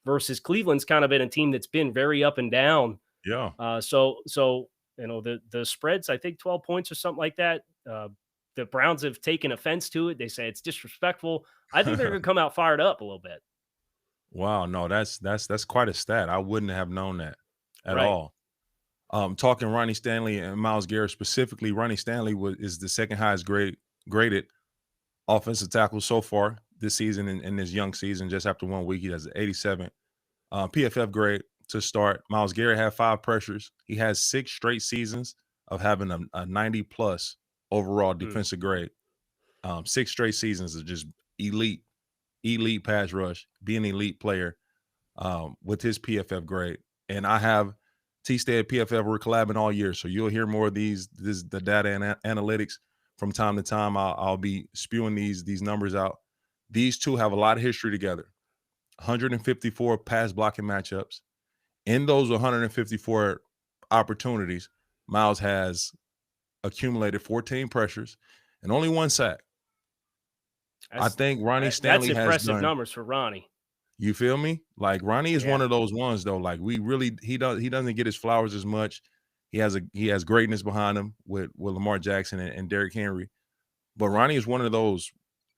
versus Cleveland's kind of been a team that's been very up and down. Yeah. So the spreads, I think 12 points or something like that. The Browns have taken offense to it. They say it's disrespectful. I think they're going to come out fired up a little bit. Wow, no, that's quite a stat. I wouldn't have known that at Right. all. Talking Ronnie Stanley and Miles Garrett specifically, Ronnie Stanley is the second highest graded offensive tackle so far this season in this young season. Just after 1 week, he has an 87 PFF grade to start. Miles Garrett had 5 pressures. He has 6 straight seasons of having a 90+ overall defensive grade. 6 straight seasons of just elite pass rush, be an elite player with his PFF grade. And I have T-Stead PFF. We're collabing all year, so you'll hear more of the data and analytics from time to time. I'll be spewing these numbers out. These two have a lot of history together. 154 pass blocking matchups. In those 154 opportunities, Miles has accumulated 14 pressures and only 1 sack. I think Ronnie Stanley that's has impressive done numbers for Ronnie. You feel me? Like Ronnie is one of those ones though. Like he doesn't get his flowers as much. He has greatness behind him with Lamar Jackson and Derrick Henry. But Ronnie is one of those,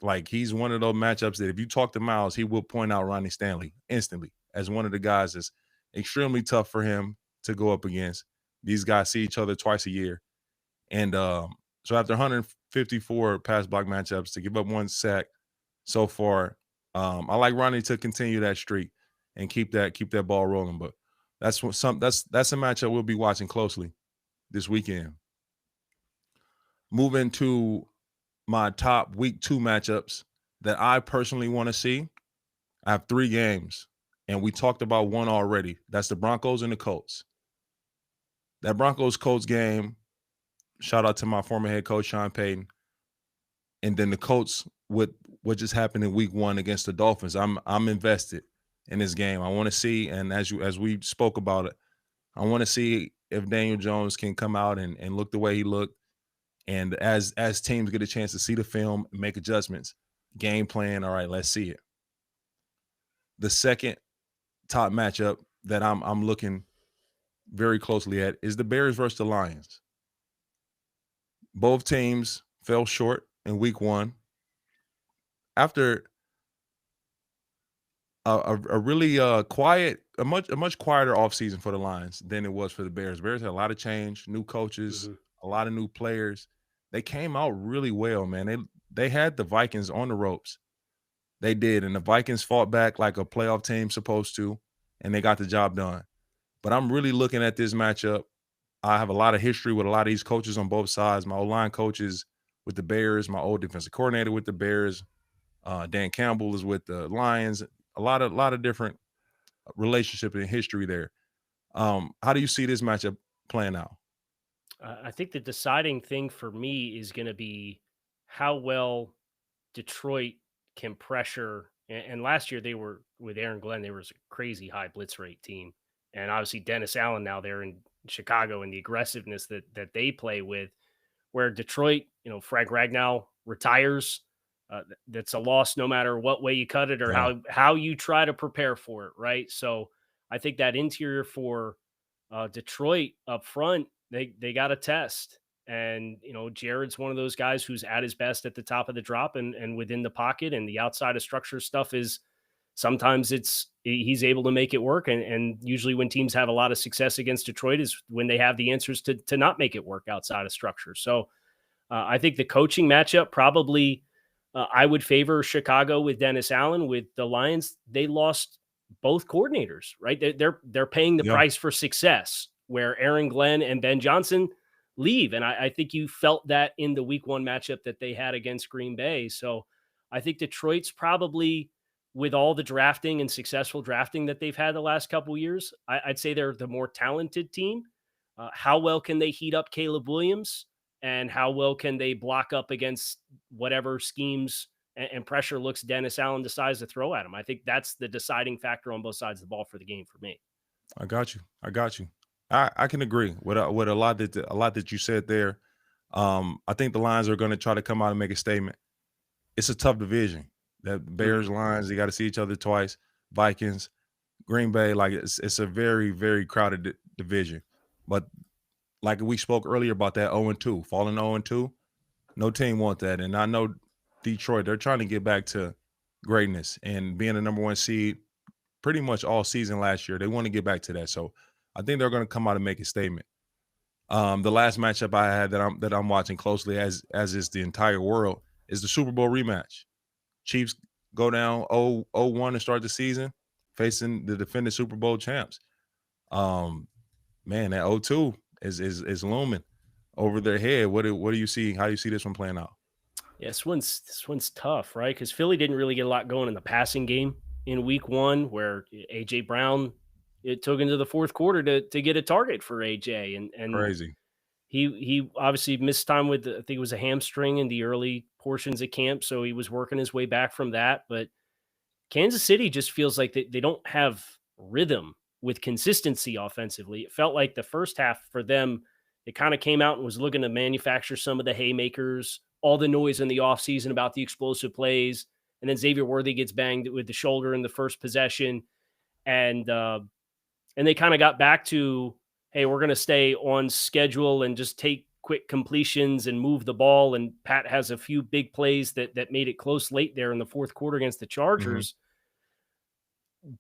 like he's one of those matchups that if you talk to Miles, he will point out Ronnie Stanley instantly as one of the guys that's extremely tough for him to go up against. These guys see each other twice a year. And so after 154 pass block matchups, to give up 1 sack so far, I like Ronnie to continue that streak and keep that ball rolling. But that's a matchup we'll be watching closely this weekend. Moving to my top week 2 matchups that I personally want to see. I have 3 games, and we talked about one already. That's the Broncos and the Colts. That Broncos-Colts game, shout out to my former head coach, Sean Payton. And then the Colts with what just happened in week 1 against the Dolphins. I'm invested in this game. I want to see, and as we spoke about it, I want to see if Daniel Jones can come out and look the way he looked. And as teams get a chance to see the film, make adjustments, game plan, all right, let's see it. The second top matchup that I'm looking very closely at is the Bears versus the Lions. Both teams fell short in week 1. After a really quiet, a much quieter offseason for the Lions than it was for the Bears. Bears had a lot of change, new coaches, a lot of new players. They came out really well, man. They had the Vikings on the ropes. They did, and the Vikings fought back like a playoff team supposed to, and they got the job done. But I'm really looking at this matchup. I have a lot of history with a lot of these coaches on both sides. My O-line coaches with the Bears, my old defensive coordinator with the Bears. Dan Campbell is with the Lions. A lot of different relationship and history there. How do you see this matchup playing out? I think the deciding thing for me is going to be how well Detroit can pressure. And last year they were with Aaron Glenn. They were a crazy high blitz rate team, and obviously Dennis Allen now they're in Chicago and the aggressiveness that they play with. Where Detroit, Frank Ragnow retires. That's a loss no matter what way you cut it or how you try to prepare for it, right? So I think that interior for Detroit up front, they got a test. And, Jared's one of those guys who's at his best at the top of the drop and within the pocket, and the outside of structure stuff is sometimes he's able to make it work. And usually when teams have a lot of success against Detroit is when they have the answers to not make it work outside of structure. So I think the coaching matchup probably I would favor Chicago with Dennis Allen. With the Lions, they lost both coordinators, right? They're paying the price for success, where Aaron Glenn and Ben Johnson leave. And I think you felt that in the week 1 matchup that they had against Green Bay. So I think Detroit's probably, with all the drafting and successful drafting that they've had the last couple of years, I'd say they're the more talented team. How well can they heat up Caleb Williams? And how well can they block up against whatever schemes and pressure looks Dennis Allen decides to throw at him? I think that's the deciding factor on both sides of the ball for the game for me. I got you. I can agree with a lot that you said there. I think the Lions are going to try to come out and make a statement. It's a tough division. That Bears Lions, they got to see each other twice. Vikings Green Bay, like it's a very, very crowded division. But like we spoke earlier about that 0-2, falling 0-2, no team want that. And I know Detroit, they're trying to get back to greatness and being the number one seed pretty much all season last year. They want to get back to that. So I think they're going to come out and make a statement. The last matchup I had that I'm watching closely, as is the entire world, is the Super Bowl rematch. Chiefs go down 0-1 to start the season, facing the defending Super Bowl champs. Man, that 0-2 is looming over their head. What do you see? How do you see this one playing out? Yeah, this one's tough, right? Because Philly didn't really get a lot going in the passing game in week one, where AJ Brown, it took into the fourth quarter to get a target for AJ, and Crazy. he obviously missed time with I think it was a hamstring in the early portions of camp, so he was working his way back from that. But Kansas City just feels like they don't have rhythm with consistency offensively. It felt like the first half for them, it kind of came out and was looking to manufacture some of the haymakers, all the noise in the offseason about the explosive plays. And then Xavier Worthy gets banged with the shoulder in the first possession. And they kind of got back to, hey, we're going to stay on schedule and just take quick completions and move the ball. And Pat has a few big plays that made it close late there in the fourth quarter against the Chargers.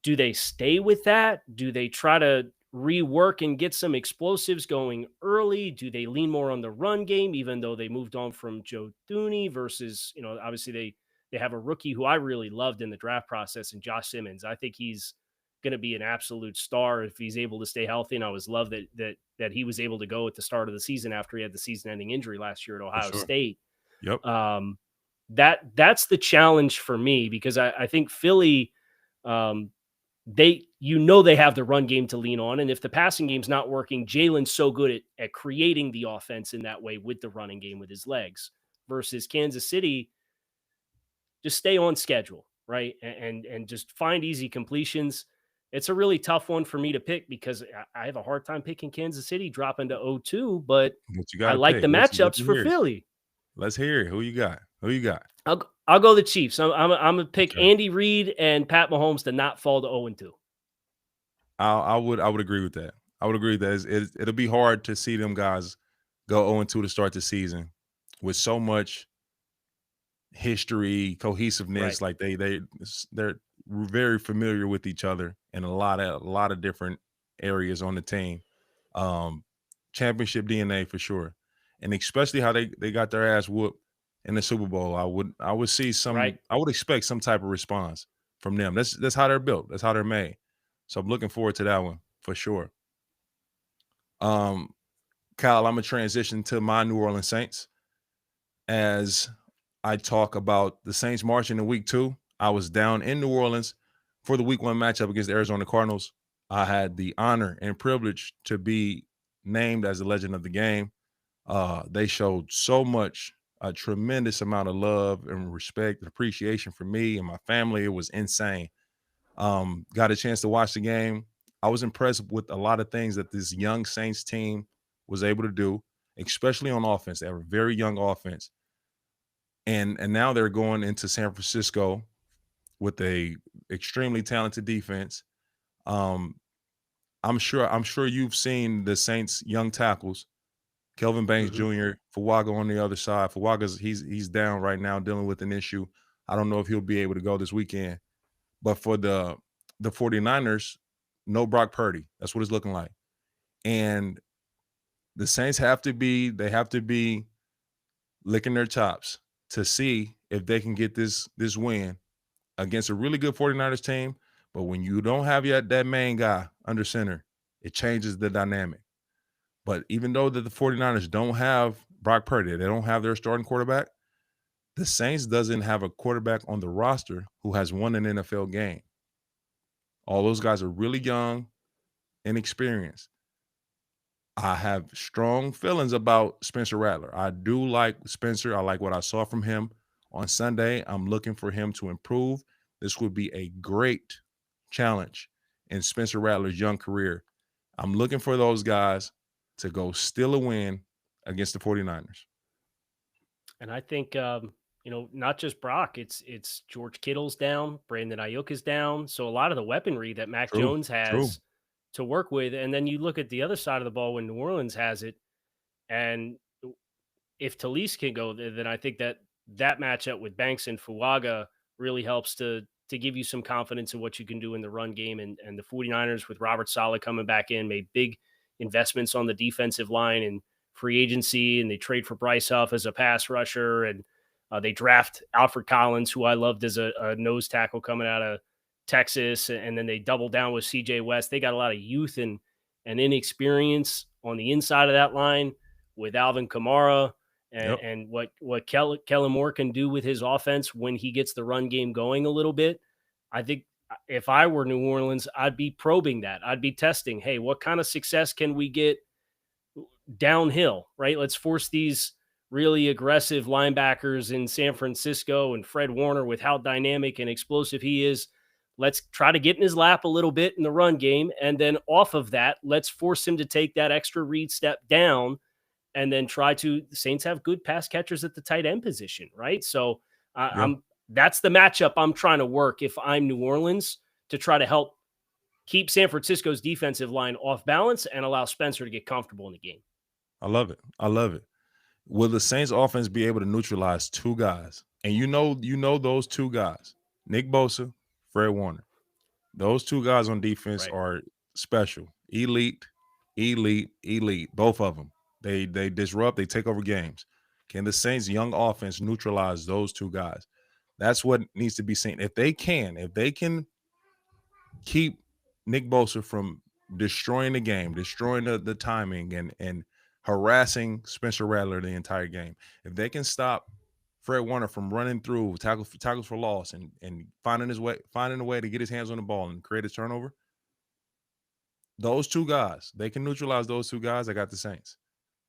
Do they stay with that? Do they try to rework and get some explosives going early? Do they lean more on the run game, even though they moved on from Joe Thuney versus, obviously they have a rookie who I really loved in the draft process, and Josh Simmons. I think he's going to be an absolute star if he's able to stay healthy. And I always love that he was able to go at the start of the season after he had the season-ending injury last year at Ohio State. Yep. That's the challenge for me, because I think Philly, they have the run game to lean on. And if the passing game's not working, Jalen's so good at creating the offense in that way with the running game with his legs, versus Kansas City, just stay on schedule, right? And just find easy completions. It's a really tough one for me to pick, because I have a hard time picking Kansas City dropping to 0-2, but you I like pick. the matchups for Philly. Let's hear it. Who you got? I'll go the Chiefs. I'm going to pick Andy Reid and Pat Mahomes to not fall to 0-2. I would agree with that. I would agree that it'll be hard to see them guys go 0-2 to start the season with so much history, cohesiveness. Right. Like they're very familiar with each other in a lot of different areas on the team. Championship DNA for sure, and especially how they got their ass whooped in the Super Bowl. I would see some. Right. I would expect some type of response from them. That's how they're built. That's how they're made. So I'm looking forward to that one for sure. Kyle, I'm gonna transition to my New Orleans Saints as I talk about the Saints marching in week 2. I was down in New Orleans for the week 1 matchup against the Arizona Cardinals. I had the honor and privilege to be named as the legend of the game. They showed so much, a tremendous amount of love and respect and appreciation for me and my family. It was insane. Got a chance to watch the game. I was impressed with a lot of things that this young Saints team was able to do, especially on offense. They have a very young offense. And now they're going into San Francisco with a extremely talented defense. I'm sure you've seen the Saints young tackles, Kelvin Banks Jr., Fuaga on the other side. Fuaga's he's down right now dealing with an issue. I don't know if he'll be able to go this weekend. But for the 49ers, no Brock Purdy. That's what it's looking like. And the Saints have to be licking their chops to see if they can get this win against a really good 49ers team. But when you don't have yet that main guy under center, it changes the dynamic. But even though that the 49ers don't have Brock Purdy, they don't have their starting quarterback, the Saints doesn't have a quarterback on the roster who has won an NFL game. All those guys are really young, inexperienced. I have strong feelings about Spencer Rattler. I do like Spencer. I like what I saw from him on Sunday. I'm looking for him to improve. This would be a great challenge in Spencer Rattler's young career. I'm looking for those guys to go steal a win against the 49ers. And I think not just Brock, it's George Kittle's down, Brandon Ayuk is down. So a lot of the weaponry that Mac True. Jones True. has to work with. And then you look at the other side of the ball when New Orleans has it. And if Talise can go, then I think that matchup with Banks and Fuaga really helps to give you some confidence in what you can do in the run game. And the 49ers with Robert Saleh coming back in made big investments on the defensive line and free agency, and they trade for Bryce Huff as a pass rusher, and they draft Alfred Collins, who I loved as a nose tackle coming out of Texas, and then they double down with CJ West. They got a lot of youth and inexperience on the inside of that line with Alvin Kamara Yep. and what Kellen Moore can do with his offense when he gets the run game going a little bit. I think if I were New Orleans, I'd be probing that. I'd be testing, hey, what kind of success can we get downhill, right? Let's force these really aggressive linebackers in San Francisco and Fred Warner with how dynamic and explosive he is. Let's try to get in his lap a little bit in the run game. And then off of that, let's force him to take that extra read step down and then try to. The Saints have good pass catchers at the tight end position, right? So Yeah. that's the matchup I'm trying to work if I'm New Orleans, to try to help keep San Francisco's defensive line off balance and allow Spencer to get comfortable in the game. I love it. I love it. Will the Saints offense be able to neutralize two guys? And you know those two guys, Nick Bosa, Fred Warner. Those two guys on defense Right. are special. Elite, elite, elite. Both of them. They disrupt, they take over games. Can the Saints' young offense neutralize those two guys? That's what needs to be seen. If they can keep Nick Bosa from destroying the game, destroying the timing and harassing Spencer Rattler the entire game. If they can stop Fred Warner from running through tackles for loss and finding a way to get his hands on the ball and create a turnover, those two guys, they can neutralize those two guys. I got the Saints.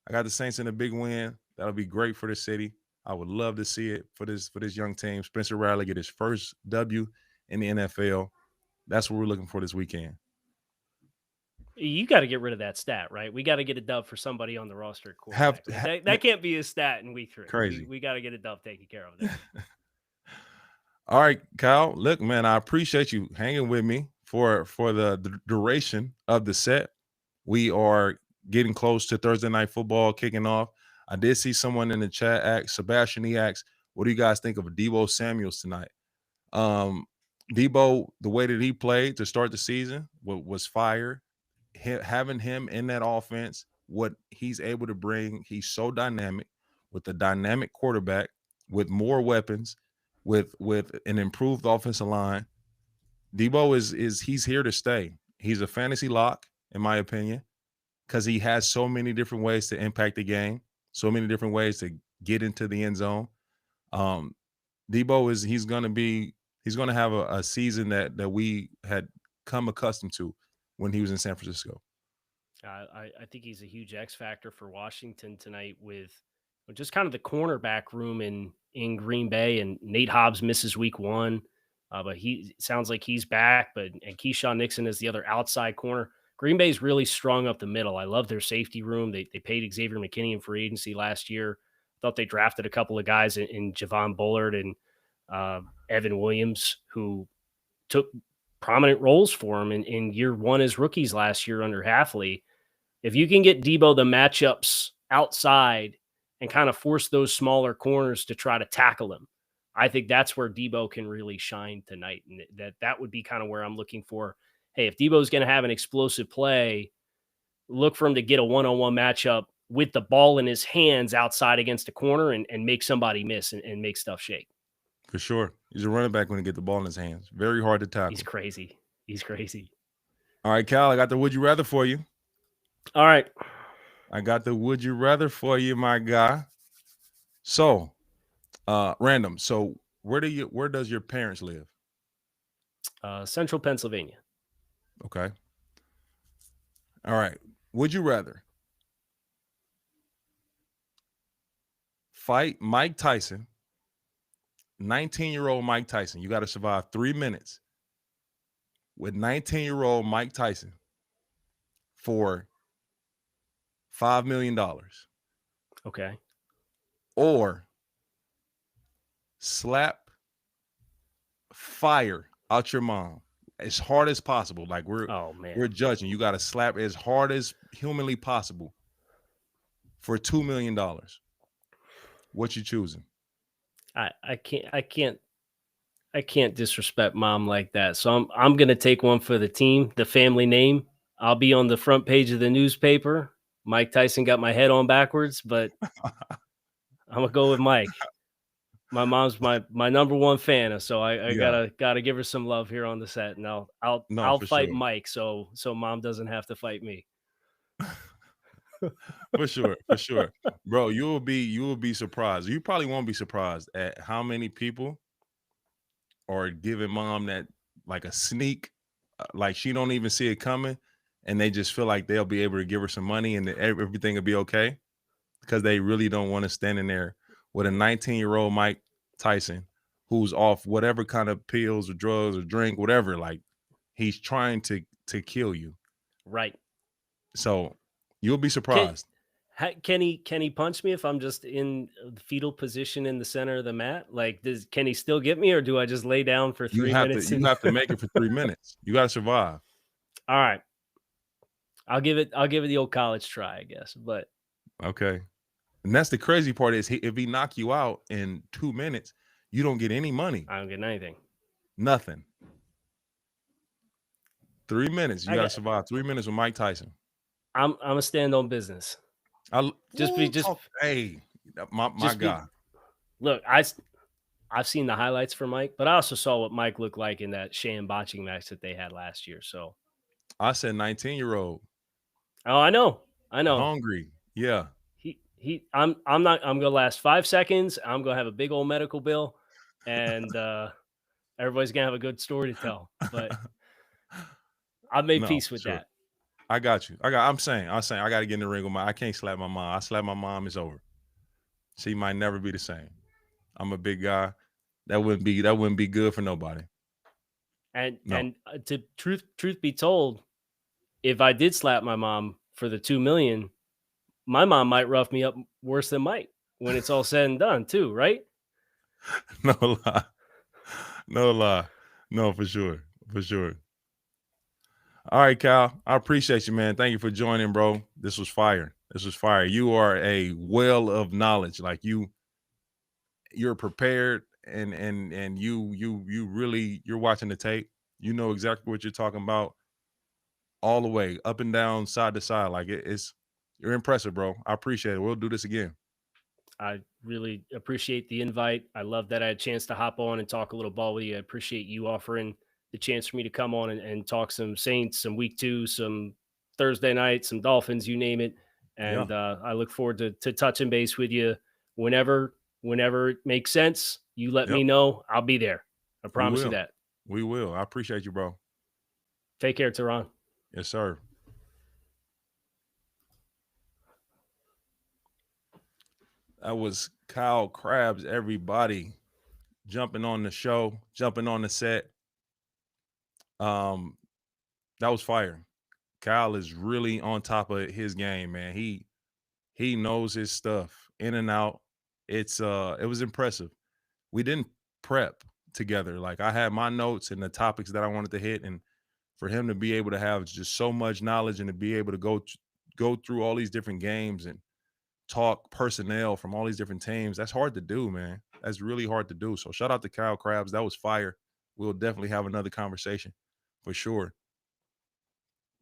I got the Saints in a big win. That'll be great for the city. I would love to see it for this young team. Spencer Rattler get his first W in the NFL. That's what we're looking for this weekend. You got to get rid of that stat, right? We got to get a dub for somebody on the roster at quarterback. That can't be a stat in week 3. Crazy. We got to get a dub taken care of there. All right, Kyle. Look, man, I appreciate you hanging with me for the duration of the set. We are getting close to Thursday Night Football kicking off. I did see someone in the chat ask, Sebastian, he asked, what do you guys think of Debo Samuel tonight? Debo, the way that he played to start the season was fire. Having him in that offense, what he's able to bring, he's so dynamic with a dynamic quarterback, with more weapons, with an improved offensive line. Debo is he's here to stay. He's a fantasy lock, in my opinion, because he has so many different ways to impact the game, so many different ways to get into the end zone. Debo he's going to have a season that we had come accustomed to when he was in San Francisco. I think he's a huge X factor for Washington tonight with just kind of the cornerback room in Green Bay. And Nate Hobbs misses week 1, but he sounds like he's back. And Keyshawn Nixon is the other outside corner. Green Bay's really strung up the middle. I love their safety room. They paid Xavier McKinney in free agency last year. Thought they drafted a couple of guys in Javon Bullard and Evan Williams, who took prominent roles for him in year 1 as rookies last year under Halfley. If you can get Debo the matchups outside and kind of force those smaller corners to try to tackle him, I think that's where Debo can really shine tonight. And that would be kind of where I'm looking for. Hey, if Debo's going to have an explosive play, look for him to get a one-on-one matchup with the ball in his hands outside against a corner and make somebody miss and make stuff shake. For sure. He's a running back when he gets the ball in his hands. Very hard to tackle. He's crazy. All right, Cal, I got the would you rather for you. All right. I got the would you rather for you, my guy. So, random. So, where does your parents live? Central Pennsylvania. Okay. All right. Would you rather fight Mike Tyson, 19-year-old Mike Tyson? You got to survive 3 minutes with 19-year-old Mike Tyson for $5 million. Okay. Or slap fire out your mom as hard as possible. Like Oh man, we're judging. You got to slap as hard as humanly possible for $2 million. What you choosing? I can't disrespect mom like that. So I'm gonna take one for the team, the family name. I'll be on the front page of the newspaper. Mike Tyson got my head on backwards, but I'm gonna go with Mike. My mom's my number one fan, so I Yeah, gotta give her some love here on the set, and no, I'll for fight sure. Mike, so mom doesn't have to fight me. For sure, for sure. Bro, you will be surprised. You probably won't be surprised at how many people are giving mom that like a sneak, like she don't even see it coming, and they just feel like they'll be able to give her some money and everything will be okay because they really don't want to stand in there with a 19-year-old Mike Tyson who's off whatever kind of pills or drugs or drink, whatever. Like he's trying to kill you. Right? So you'll be Can surprised. can he punch me if I'm just in the fetal position in the center of the mat? Like, can he still get me, or do I just lay down for 3 minutes? You And have to make it for 3 minutes. You got to survive. all right, I'll give it the old college try, I guess. But Okay. And that's the crazy part is if he knock you out in 2 minutes, you don't get any money. I don't get anything. Nothing. 3 minutes. You I got to got. survive. 3 minutes with Mike Tyson. I'm a stand on business. Just hey, my just be. guy. Look, I've seen the highlights for Mike, but I also saw what Mike looked like in that sham botching match that they had last year. So, I said 19-year-old. oh, I know. Hungry. Yeah. I'm not. I'm gonna last 5 seconds. I'm gonna have a big old medical bill, and everybody's gonna have a good story to tell. But I made No, peace for with sure. that. I got you. I'm saying I got to get in the ring with I can't slap my mom. I slap my mom, it's over. She might never be the same. I'm a big guy. That wouldn't be good for nobody. No. And to truth be told, if I did slap my mom for the 2 million, my mom might rough me up worse than Mike when it's all said and done, too, right? No lie. No lie. No, for sure. For sure. All right, Cal. I appreciate you, man. Thank you for joining, bro. This was fire. This was fire. You are a well of knowledge. Like you're prepared and you really you're watching the tape. You know exactly what you're talking about all the way, up and down, side to side. Like it's you're impressive, bro. I appreciate it. We'll do this again. I really appreciate the invite. I love that I had a chance to hop on and talk a little ball with you. I appreciate you offering the chance for me to come on and talk some Saints, some week 2, some Thursday night, some Dolphins, you name it. Yeah. And I look forward to touching base with you whenever it makes sense. You let me Yep. know. I'll be there. I We promise you will. that. We will. I appreciate you, bro. Take care, Terron. Yes, sir. That was Kyle Krabs, everybody jumping on the show, jumping on the set. That was fire. Kyle is really on top of his game, man. He knows his stuff in and out. It was impressive. We didn't prep together. Like I had my notes and the topics that I wanted to hit, and for him to be able to have just so much knowledge and to be able to go through all these different games and talk personnel from all these different teams, that's hard to do, man. That's really hard to do. So shout out to Kyle Krabs. That was fire. We'll definitely have another conversation for sure.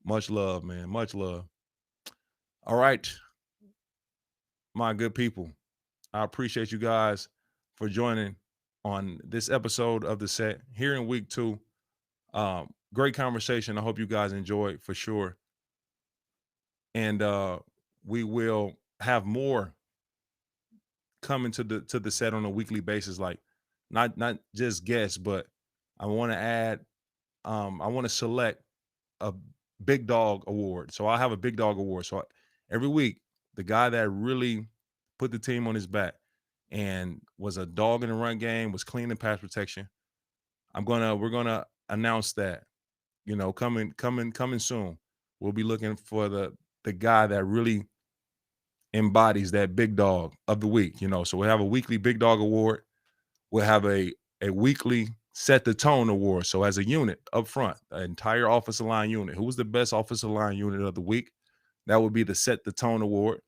Much love, man. Much love. All right, my good people. I appreciate you guys for joining on this episode of the set here in week 2. Great conversation. I hope you guys enjoyed for sure. And we will have more coming to the set on a weekly basis, like not just guests, but I want to add I want to select a big dog award. So I'll have a big dog award. So every week, the guy that really put the team on his back and was a dog in the run game, was clean in pass protection. We're gonna announce that, coming soon. We'll be looking for the guy that really embodies that big dog of the week, So we'll have a weekly big dog award. will have a weekly set the tone award. So as a unit up front, an entire offensive line unit, who was the best offensive line unit of the week? That would be the set the tone award.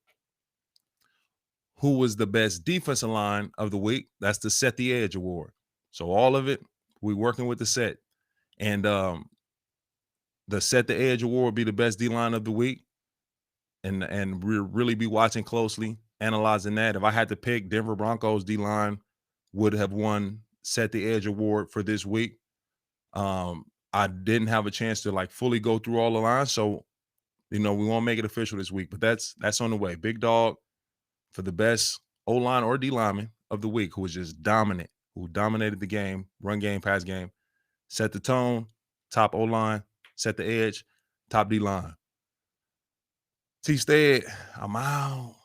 Who was the best defensive line of the week? That's the set the edge award. So all of it, we're working with the set. And the set the edge award would be the best D line of the week. And we'll really be watching closely, analyzing that. If I had to pick, Denver Broncos D line would have won set the edge award for this week. I didn't have a chance to like fully go through all the lines, so we won't make it official this week, but that's on the way. Big dog for the best O-line or D lineman of the week, who was just dominant, who dominated the game, run game, pass game, set the tone, top O-line, set the edge, top D line. T-Stead, I'm out.